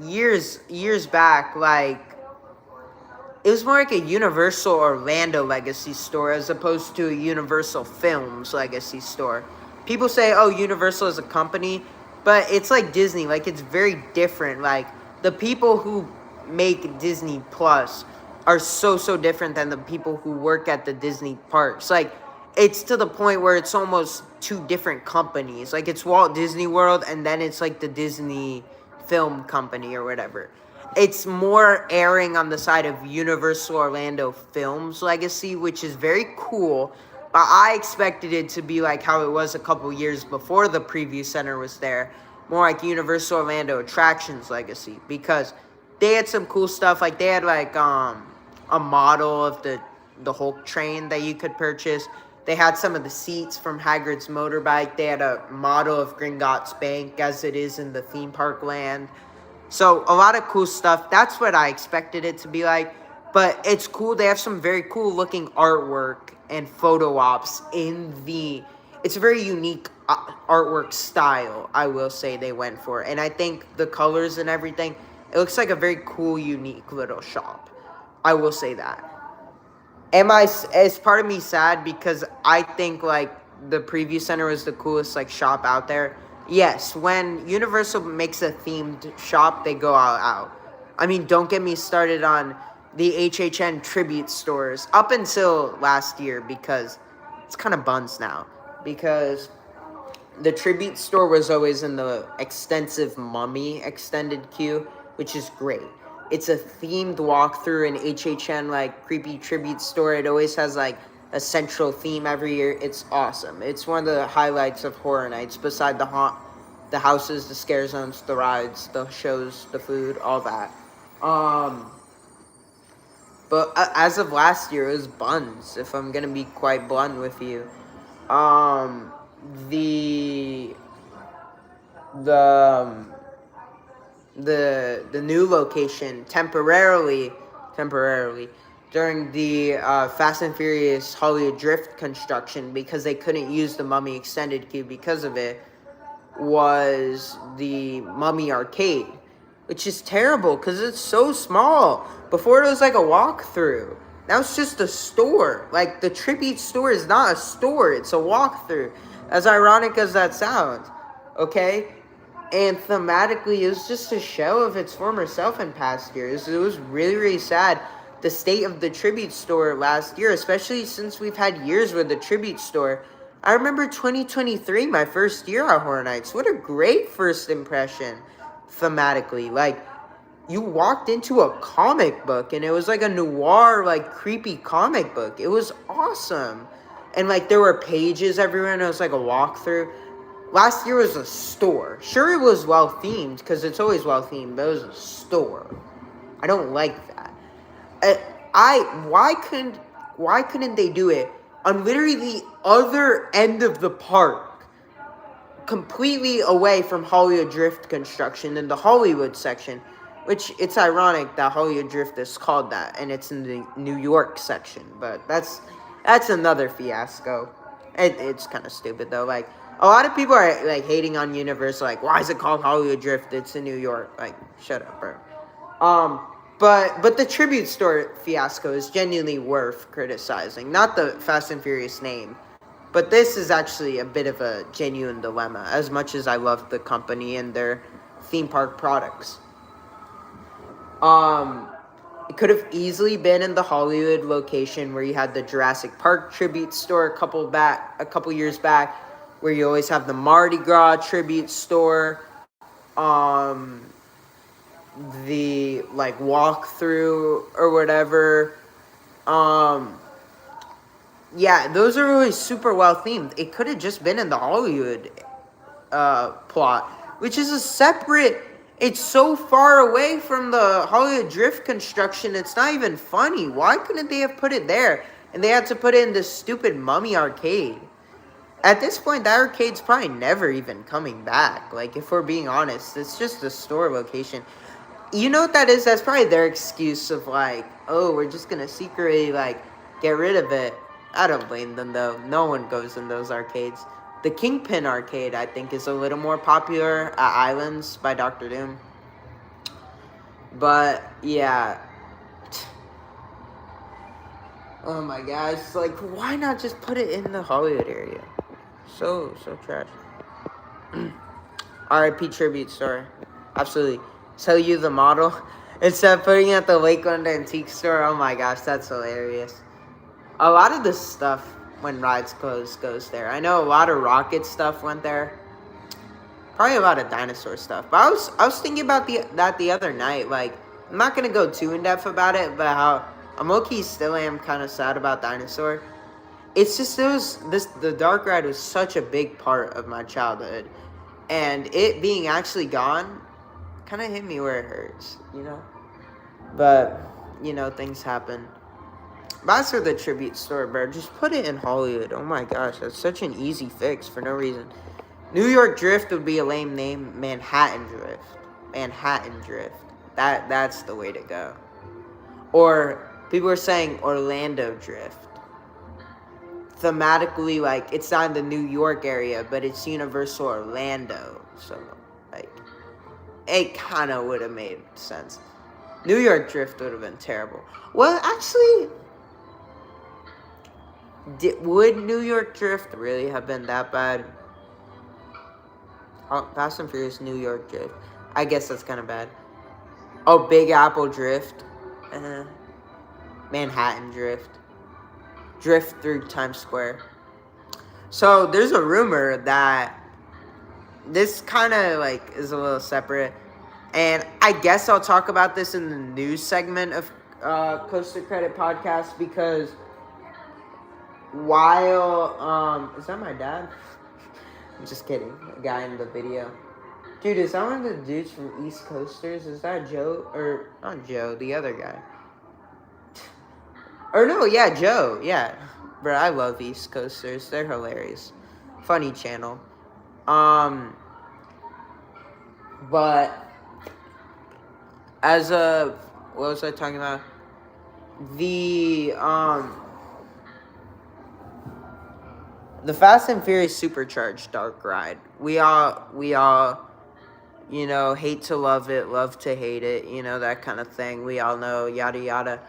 years back, like, it was more like a Universal Orlando legacy store as opposed to a Universal Films legacy store. People say, oh, Universal is a company, but it's like Disney. Like, it's very different. Like, the people who make Disney Plus are so different than the people who work at the Disney parks. Like, it's to the point where it's almost two different companies. Like, it's Walt Disney World, and then it's like the Disney Film Company or whatever. It's more airing on the side of Universal Orlando Films legacy, which is very cool. But I expected it to be like how it was a couple years before the preview center was there, more like Universal Orlando Attractions legacy, because they had some cool stuff. Like, they had like a model of the Hulk train that you could purchase. They had some of the seats from Hagrid's motorbike. They had a model of Gringotts Bank as it is in the theme park land. So, a lot of cool stuff. That's what I expected it to be like. But it's cool. They have some very cool looking artwork and photo ops in the... It's a very unique artwork style, I will say, they went for. And I think the colors and everything, it looks like a very cool, unique little shop. I will say that. Is part of me sad because I think, like, the preview center was the coolest, like, shop out there? Yes, when Universal makes a themed shop, they go all out. I mean, don't get me started on the HHN tribute stores up until last year, because it's kind of buns now. Because the tribute store was always in the extensive Mummy extended queue, which is great. It's a themed walkthrough in HHN, like, creepy tribute store. It always has, like, a central theme every year. It's awesome. It's one of the highlights of Horror Nights, beside the houses, the scare zones, the rides, the shows, the food, all that. But as of last year, it was buns, if I'm gonna be quite blunt with you. The new location temporarily during the Fast and Furious Hollywood Drift construction, because they couldn't use the Mummy extended queue because of it, was the Mummy Arcade, which is terrible because it's so small. Before, it was like a walkthrough. Now it's just a store. Like, the tribute store is not a store, it's a walkthrough. As ironic as that sounds, okay? And thematically, it was just a show of its former self in past years. It was really sad, the state of the tribute store last year, especially since we've had years with the tribute store. I remember 2023, my first year at Horror Nights. What a great first impression, thematically. Like, you walked into a comic book, and it was like a noir, like, creepy comic book. It was awesome. And, like, there were pages everywhere, and it was like a walkthrough. Last year was a store. Sure, it was well-themed, because it's always well-themed, but it was a store. I don't like that. Why couldn't they do it on literally the other end of the park, completely away from Hollywood Drift construction, in the Hollywood section, which it's ironic that Hollywood Drift is called that, and it's in the New York section, but that's another fiasco. It's kind of stupid, though. Like, a lot of people are, like, hating on Universal, like, why is it called Hollywood Drift? It's in New York. Like, shut up, bro. But the tribute store fiasco is genuinely worth criticizing. Not the Fast and Furious name, but this is actually a bit of a genuine dilemma, as much as I love the company and their theme park products. It could have easily been in the Hollywood location where you had the Jurassic Park tribute store a couple years back, where you always have the Mardi Gras tribute store, the, like, walkthrough or whatever. Yeah, those are always super well themed. It could have just been in the Hollywood plot, which is a separate. It's so far away from the Hollywood Drift construction. It's not even funny. Why couldn't they have put it there? And they had to put it in this stupid Mummy arcade. At this point, that arcade's probably never even coming back. Like, if we're being honest, it's just a store location. You know what that is? That's probably their excuse of like, oh, we're just gonna secretly like get rid of it. I don't blame them though. No one goes in those arcades. The Kingpin arcade, I think, is a little more popular at Islands by Dr. Doom. But yeah. Oh my gosh, like, why not just put it in the Hollywood area? So trash. R.I.P. tribute store. Absolutely. Sell you the model instead of putting it at the Lakeland Antique Store. Oh my gosh, that's hilarious. A lot of this stuff, when rides close, goes there. I know a lot of Rocket stuff went there. Probably a lot of dinosaur stuff. But I was thinking about that the other night. Like, I'm not gonna go too in depth about it, but how I'm low-key still am kind of sad about dinosaur. It's just the dark ride was such a big part of my childhood, and it being actually gone kind of hit me where it hurts, you know. But you know, things happen. But as for the tribute store, bro, just put it in Hollywood. Oh my gosh, that's such an easy fix for no reason. New York Drift would be a lame name. Manhattan Drift. Manhattan Drift. That's the way to go. Or people are saying Orlando Drift. Thematically, like, it's not in the New York area, but it's Universal Orlando. So, like, it kind of would have made sense. New York Drift would have been terrible. Well, actually, would New York Drift really have been that bad? Oh, Fast and Furious New York Drift. I guess that's kind of bad. Oh, Big Apple Drift. Manhattan Drift. Drift through Times Square. So there's a rumor that this kind of like is a little separate, and I guess I'll talk about this in the news segment of Coaster Credit Podcast, because while is that my dad? I'm just kidding. A guy in the video. Dude, is that one of the dudes from East Coasters? Is that Joe? Or not Joe, the other guy. Or no, yeah, Joe. Yeah. Bro, I love East Coasters. They're hilarious. Funny channel. But as a, what was I talking about? The Fast and Furious Supercharged Dark Ride. We all, you know, hate to love it, love to hate it, you know, that kind of thing. We all know, yada yada.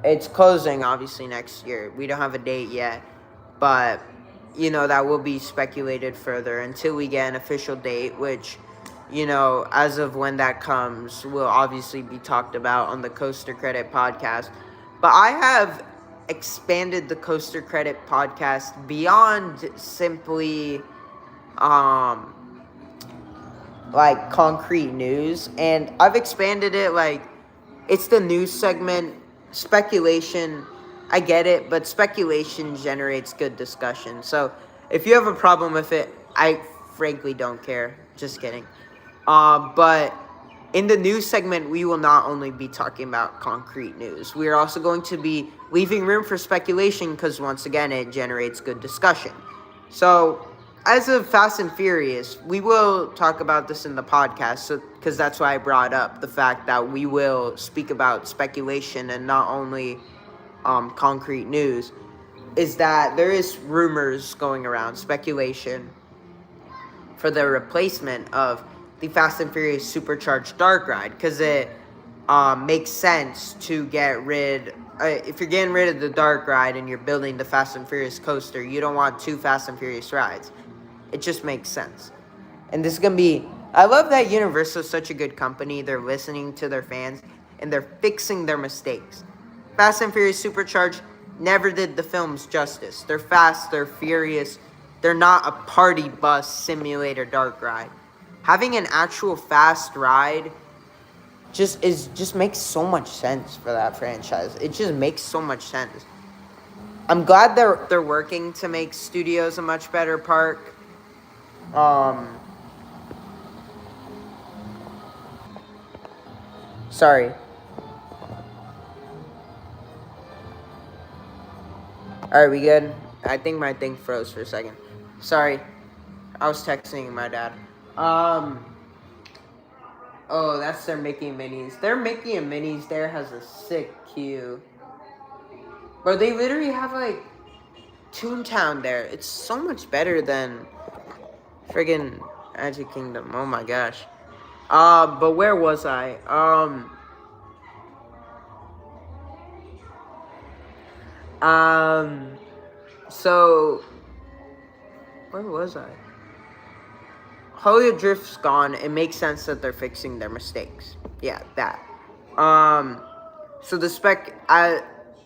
It's closing obviously next year. We don't have a date yet, but you know, that will be speculated further until we get an official date, which, you know, as of when that comes, will obviously be talked about on the Coaster Credit Podcast. But I have expanded the Coaster Credit Podcast beyond simply like concrete news, and I've expanded it. Like, it's the news segment. Speculation, I get it, but speculation generates good discussion. So if you have a problem with it, I frankly don't care. Just kidding. But in the news segment, we will not only be talking about concrete news. We are also going to be leaving room for speculation, because once again, it generates good discussion. So as of Fast and Furious, we will talk about this in the podcast, so because that's why I brought up the fact that we will speak about speculation and not only concrete news, is that there is rumors going around, speculation, for the replacement of the Fast and Furious Supercharged Dark Ride, because it makes sense to get rid, if you're getting rid of the Dark Ride and you're building the Fast and Furious coaster, you don't want two Fast and Furious rides. It just makes sense. And this is going to be, I love that Universal is such a good company. They're listening to their fans, and they're fixing their mistakes. Fast and Furious Supercharged never did the films justice. They're fast, they're furious. They're not a party bus simulator dark ride. Having an actual fast ride just makes so much sense for that franchise. It just makes so much sense. I'm glad they're working to make studios a much better park. Sorry. Alright, we good? I think my thing froze for a second. Sorry. I was texting my dad. Oh, that's their Mickey Minis. Their Mickey and Minis there has a sick queue. But they literally have, like, Toontown there. It's so much better than friggin' Magic Kingdom. Oh my gosh. But where was I? So, where was I? Hollywood Drift's gone. It makes sense that they're fixing their mistakes. Yeah, that. So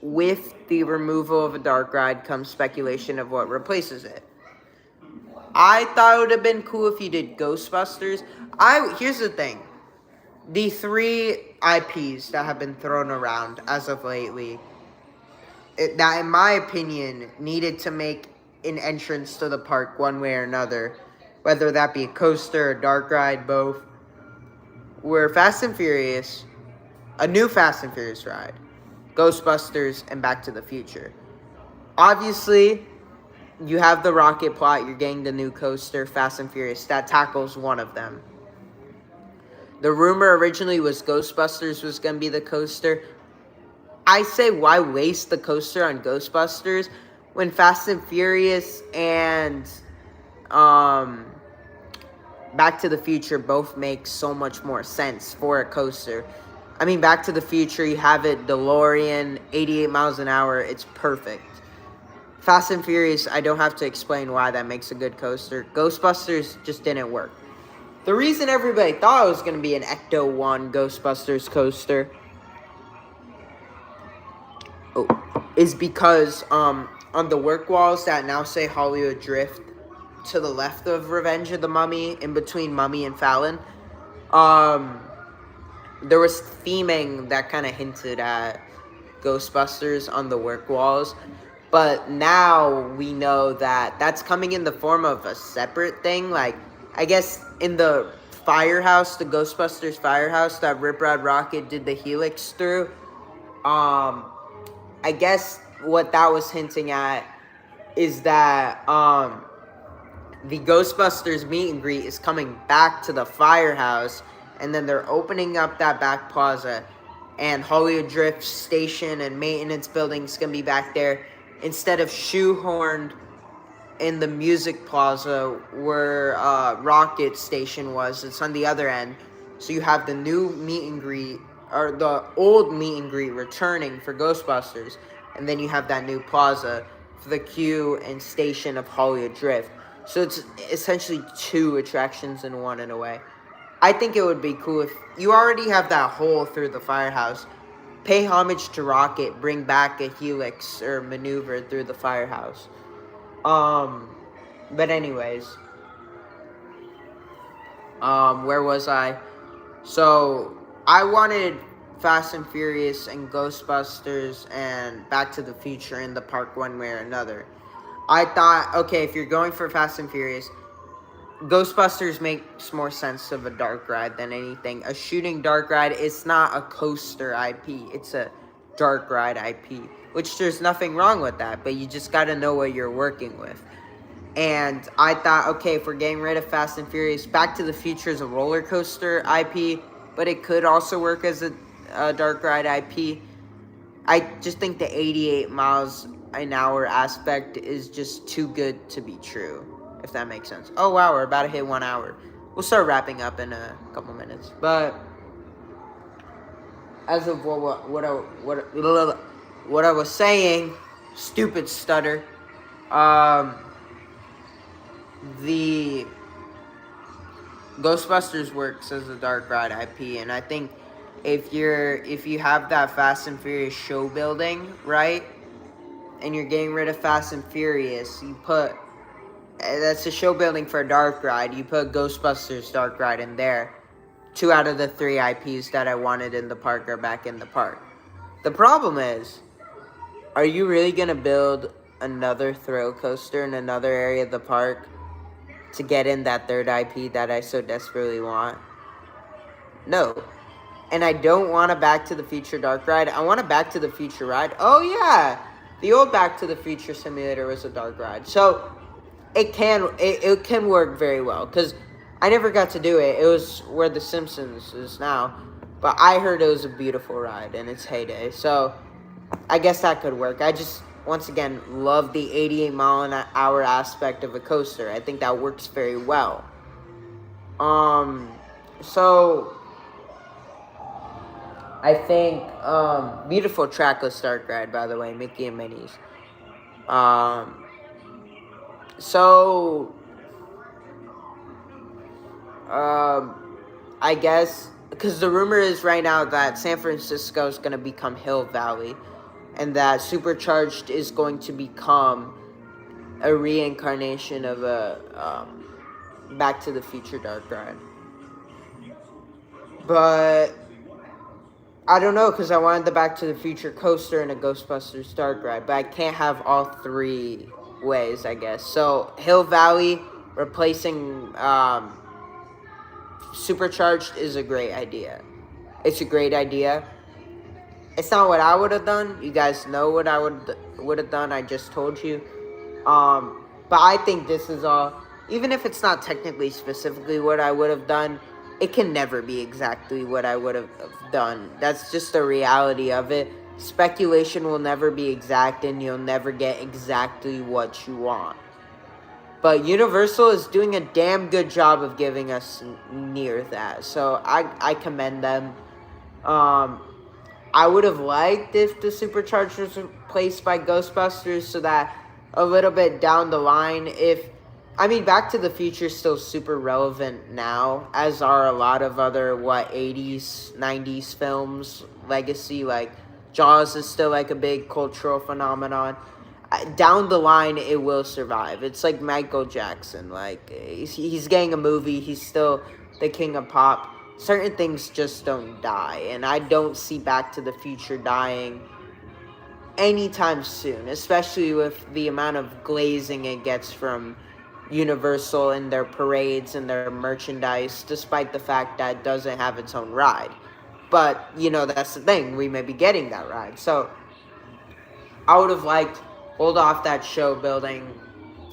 with the removal of a dark ride comes speculation of what replaces it. I thought it would have been cool if you did Ghostbusters. Here's the thing. The 3 IPs that have been thrown around as of lately, that in my opinion needed to make an entrance to the park one way or another, whether that be a coaster, a dark ride, both, were Fast and Furious, a new Fast and Furious ride, Ghostbusters, and Back to the Future. Obviously, you have the rocket plot, you're getting the new coaster, Fast and Furious, that tackles one of them. The rumor originally was Ghostbusters was going to be the coaster. I say, why waste the coaster on Ghostbusters when Fast and Furious and Back to the Future both make so much more sense for a coaster. I mean, Back to the Future, you have it, DeLorean, 88 miles an hour, it's perfect. Fast and Furious, I don't have to explain why that makes a good coaster. Ghostbusters just didn't work. The reason everybody thought it was going to be an Ecto 1 Ghostbusters coaster is because on the work walls that now say Hollywood Drift to the left of Revenge of the Mummy, in between Mummy and Fallon, there was theming that kind of hinted at Ghostbusters on the work walls. But now we know that that's coming in the form of a separate thing. Like, I guess in the firehouse, the Ghostbusters firehouse that Rip Rod Rocket did the helix through, I guess what that was hinting at is that the Ghostbusters meet and greet is coming back to the firehouse, and then they're opening up that back plaza, and Hollywood Drift station and maintenance building's gonna be back there instead of shoehorned in the music plaza where Rocket Station was. It's on the other end. So you have the new meet and greet, or the old meet and greet returning for Ghostbusters, and then you have that new plaza for the queue and station of Hollywood Drift. So it's essentially 2 attractions in one in a way. I think it would be cool if you already have that hole through the firehouse. Pay homage to Rocket, bring back a helix or maneuver through the firehouse. But anyways, where was I? So, I wanted Fast and Furious and Ghostbusters and Back to the Future in the park one way or another. I thought, okay, if you're going for Fast and Furious, Ghostbusters makes more sense of a dark ride than anything. A shooting dark ride, it's not a coaster IP. It's a dark ride IP. Which there's nothing wrong with that, but you just got to know what you're working with. And I thought, okay, if we're getting rid of Fast and Furious, Back to the Future is a roller coaster IP, but it could also work as a dark ride IP. I just think the 88 miles an hour aspect is just too good to be true, if that makes sense. Oh, wow, we're about to hit 1 hour. We'll start wrapping up in a couple minutes. But as of what I was saying, stupid stutter, the Ghostbusters works as a dark ride IP, and I think if you have that Fast and Furious show building, right, and you're getting rid of Fast and Furious, you put, that's a show building for a dark ride, you put Ghostbusters dark ride in there, 2 out of the 3 IPs that I wanted in the park are back in the park. The problem is, are you really going to build another thrill coaster in another area of the park to get in that third IP that I so desperately want? No. And I don't want a Back to the Future dark ride. I want a Back to the Future ride. Oh, yeah. The old Back to the Future simulator was a dark ride. So it can work very well. Because I never got to do it. It was where The Simpsons is now. But I heard it was a beautiful ride in its heyday. So I guess that could work. I just, once again, love the 88-mile-an-hour aspect of a coaster. I think that works very well. So I think, beautiful trackless dark ride, by the way, Mickey and Minnie's. I guess, because the rumor is right now that San Francisco is going to become Hill Valley, and that Supercharged is going to become a reincarnation of a Back to the Future dark ride. But I don't know, because I wanted the Back to the Future coaster and a Ghostbusters dark ride, but I can't have all 3 ways, I guess. So Hill Valley replacing Supercharged is a great idea. It's a great idea. It's not what I would have done. You guys know what I would have done. I just told you. But I think this is all, even if it's not technically specifically what I would have done, it can never be exactly what I would have done. That's just the reality of it. Speculation will never be exact, and you'll never get exactly what you want. But Universal is doing a damn good job of giving us near that. So I commend them. I would have liked if the Supercharged was replaced by Ghostbusters, so that a little bit down the line, Back to the Future is still super relevant now, as are a lot of other, 80s, 90s films, legacy, like Jaws is still like a big cultural phenomenon. Down the line, it will survive. It's like Michael Jackson. Like, he's getting a movie. He's still the king of pop. Certain things just don't die. And I don't see Back to the Future dying anytime soon. Especially with the amount of glazing it gets from Universal and their parades and their merchandise. Despite the fact that it doesn't have its own ride. But, that's the thing. We may be getting that ride. So, I would have liked... hold off that show building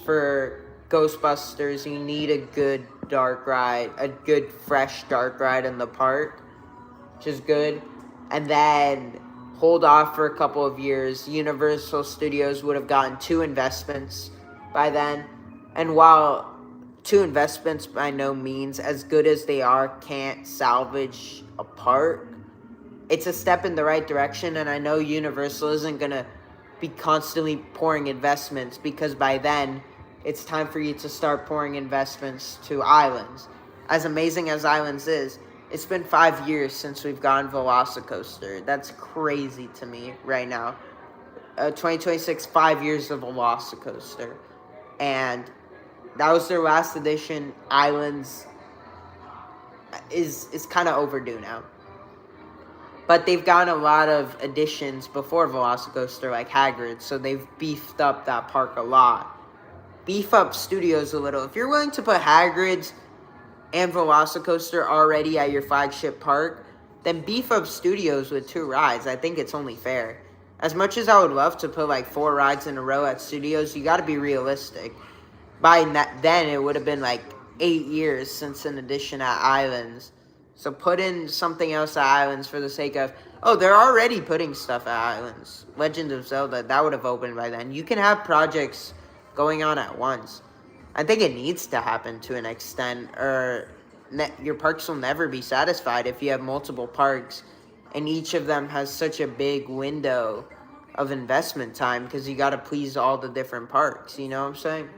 for Ghostbusters. You need a good dark ride, a good fresh dark ride in the park, which is good. And then hold off for a couple of years. Universal Studios would have gotten 2 investments by then. And while 2 investments by no means, as good as they are, can't salvage a park, it's a step in the right direction. And I know Universal isn't going to be constantly pouring investments, because by then it's time for you to start pouring investments to Islands. As amazing as Islands is, it's been 5 years since we've gone Velocicoaster. That's crazy to me right now. 2026, 5 years of Velocicoaster, and that was their last edition. Islands is kind of overdue now. But they've gotten a lot of additions before Velocicoaster, like Hagrid, so they've beefed up that park a lot. Beef up Studios a little. If you're willing to put Hagrid's and Velocicoaster already at your flagship park, then beef up Studios with 2 rides. I think it's only fair. As much as I would love to put like 4 rides in a row at Studios, you got to be realistic. By then, it would have been like 8 years since an addition at Islands. So put in something else at Islands for the sake of... oh, they're already putting stuff at Islands. Legend of Zelda, that would have opened by then. You can have projects going on at once. I think it needs to happen to an extent, or your parks will never be satisfied if you have multiple parks, and each of them has such a big window of investment time, because you got to please all the different parks, you know what I'm saying?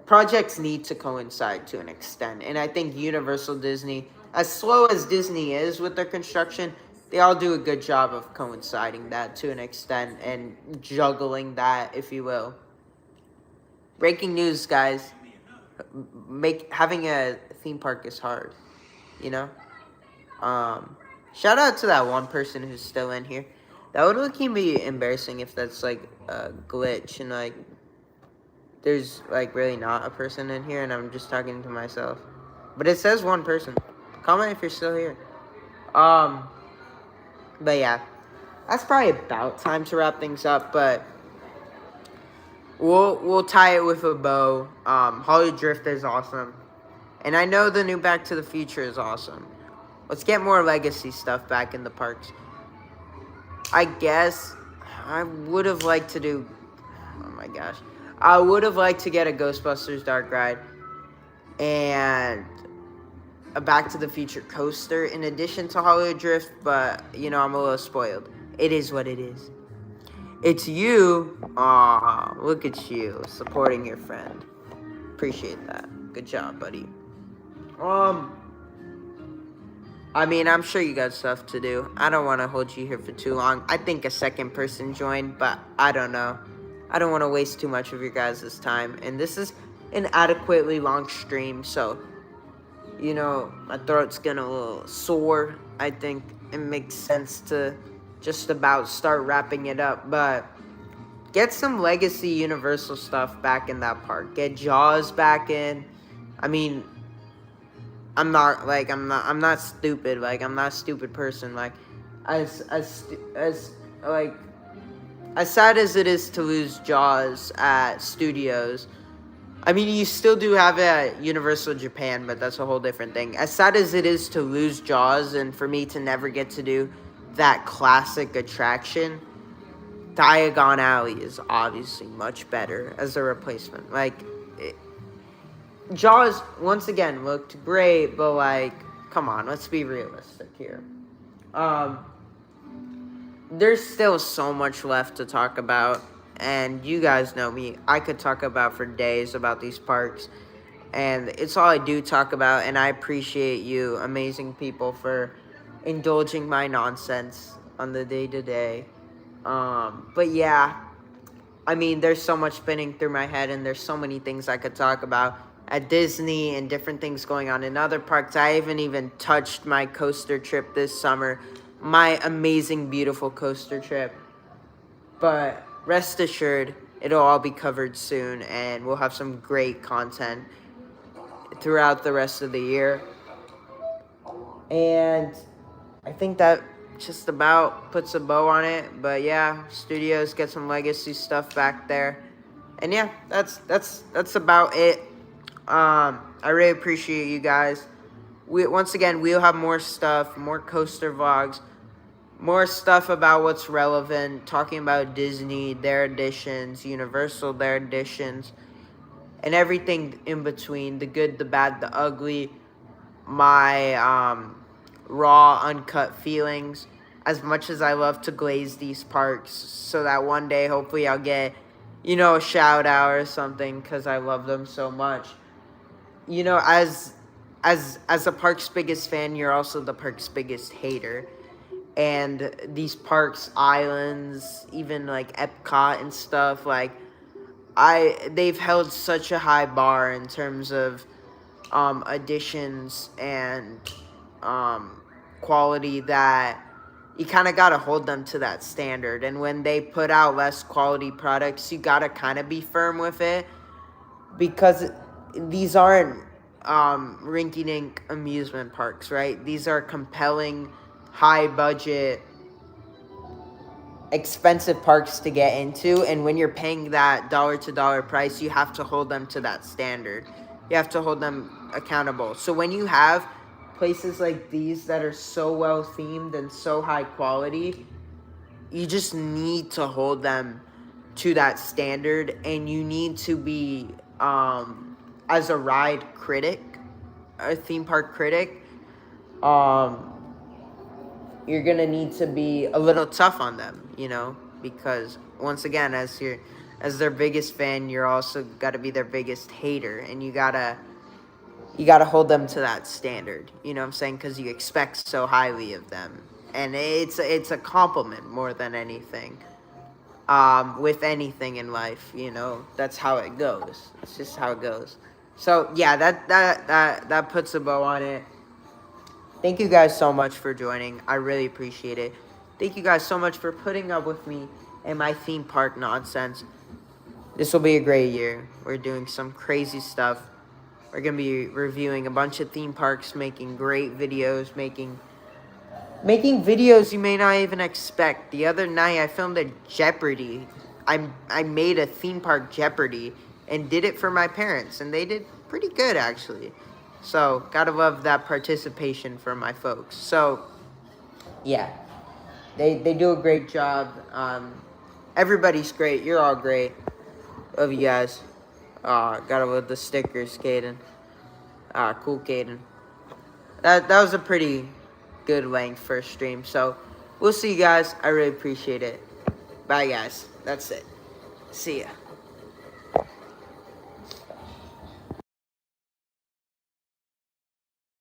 Projects need to coincide to an extent, and I think Universal Disney, as slow as Disney is with their construction, they all do a good job of coinciding that to an extent and juggling that, if you will. Breaking news, guys. Having a theme park is hard, you know? Shout out to that one person who's still in here. That would look be embarrassing if that's like a glitch and like there's like really not a person in here and I'm just talking to myself. But it says one person. Comment if you're still here. But yeah, that's probably about time to wrap things up. But we'll tie it with a bow. Hollywood Drift is awesome, and I know the new Back to the Future is awesome. Let's get more legacy stuff back in the parks. I guess I would have liked to do. Oh my gosh, I would have liked to get a Ghostbusters Dark Ride and a Back to the Future coaster in addition to Hollywood Drift, but you know I'm a little spoiled. It is what it is. It's you. Aw, look at you supporting your friend. Appreciate that. Good job, buddy. I mean, I'm sure you got stuff to do. I don't want to hold you here for too long. I think a second person joined, but I don't know. I don't want to waste too much of your guys' time. And this is an adequately long stream, so, you know, my throat's getting a little sore. I think it makes sense to just about start wrapping it up. But get some legacy Universal stuff back in that park. Get Jaws back in. I mean, I'm not stupid. Like, I'm not a stupid person. Like, as sad as it is to lose Jaws at Studios, I mean, you still do have it at Universal Japan, but that's a whole different thing. As sad as it is to lose Jaws and for me to never get to do that classic attraction, Diagon Alley is obviously much better as a replacement. Like, Jaws, once again, looked great, but, like, come on, let's be realistic here. There's still so much left to talk about, and you guys know me. I could talk about for days about these parks, and it's all I do talk about, and I appreciate you, amazing people, for indulging my nonsense on the day-to-day. But yeah, I mean, there's so much spinning through my head, and there's so many things I could talk about at Disney and different things going on in other parks. I haven't even touched my coaster trip this summer, my amazing, beautiful coaster trip. But rest assured, it'll all be covered soon, and we'll have some great content throughout the rest of the year. And I think that just about puts a bow on it. But yeah, Studios, get some legacy stuff back there. And yeah, that's about it. I really appreciate you guys. Once again, we'll have more stuff, more coaster vlogs, more stuff about what's relevant, talking about Disney, their editions, Universal, their editions, and everything in between, the good, the bad, the ugly, my raw, uncut feelings, as much as I love to glaze these parks, so that one day, hopefully, I'll get, you know, a shout out or something, because I love them so much. You know, as a park's biggest fan, you're also the park's biggest hater. And these parks, islands, even like Epcot and stuff, like they've held such a high bar in terms of additions and quality that you kind of got to hold them to that standard. And when they put out less quality products, you got to kind of be firm with it, because these aren't rinky-dink amusement parks, right? These are compelling, high-budget, expensive parks to get into, and when you're paying that dollar-to-dollar price, you have to hold them to that standard. You have to hold them accountable. So when you have places like these that are so well-themed and so high quality, you just need to hold them to that standard, and you need to be, as a ride critic, a theme park critic, you're gonna need to be a little tough on them, you know, because once again, as their biggest fan, you're also got to be their biggest hater, and you gotta hold them to that standard. You know what I'm saying? Because you expect so highly of them, and it's a compliment more than anything. With anything in life, you know, that's how it goes. It's just how it goes. So yeah, that puts a bow on it. Thank you guys so much for joining. I really appreciate it. Thank you guys so much for putting up with me and my theme park nonsense. This will be a great year. We're doing some crazy stuff. We're going to be reviewing a bunch of theme parks, making great videos, making videos you may not even expect. The other night, I filmed a Jeopardy. I made a theme park Jeopardy and did it for my parents, and they did pretty good, actually. So, gotta love that participation from my folks. So, yeah, they do a great job. Everybody's great. You're all great. Love you guys. Gotta love the stickers, Caden. Cool, Caden. That was a pretty good length first stream. So, we'll see you guys. I really appreciate it. Bye, guys. That's it. See ya.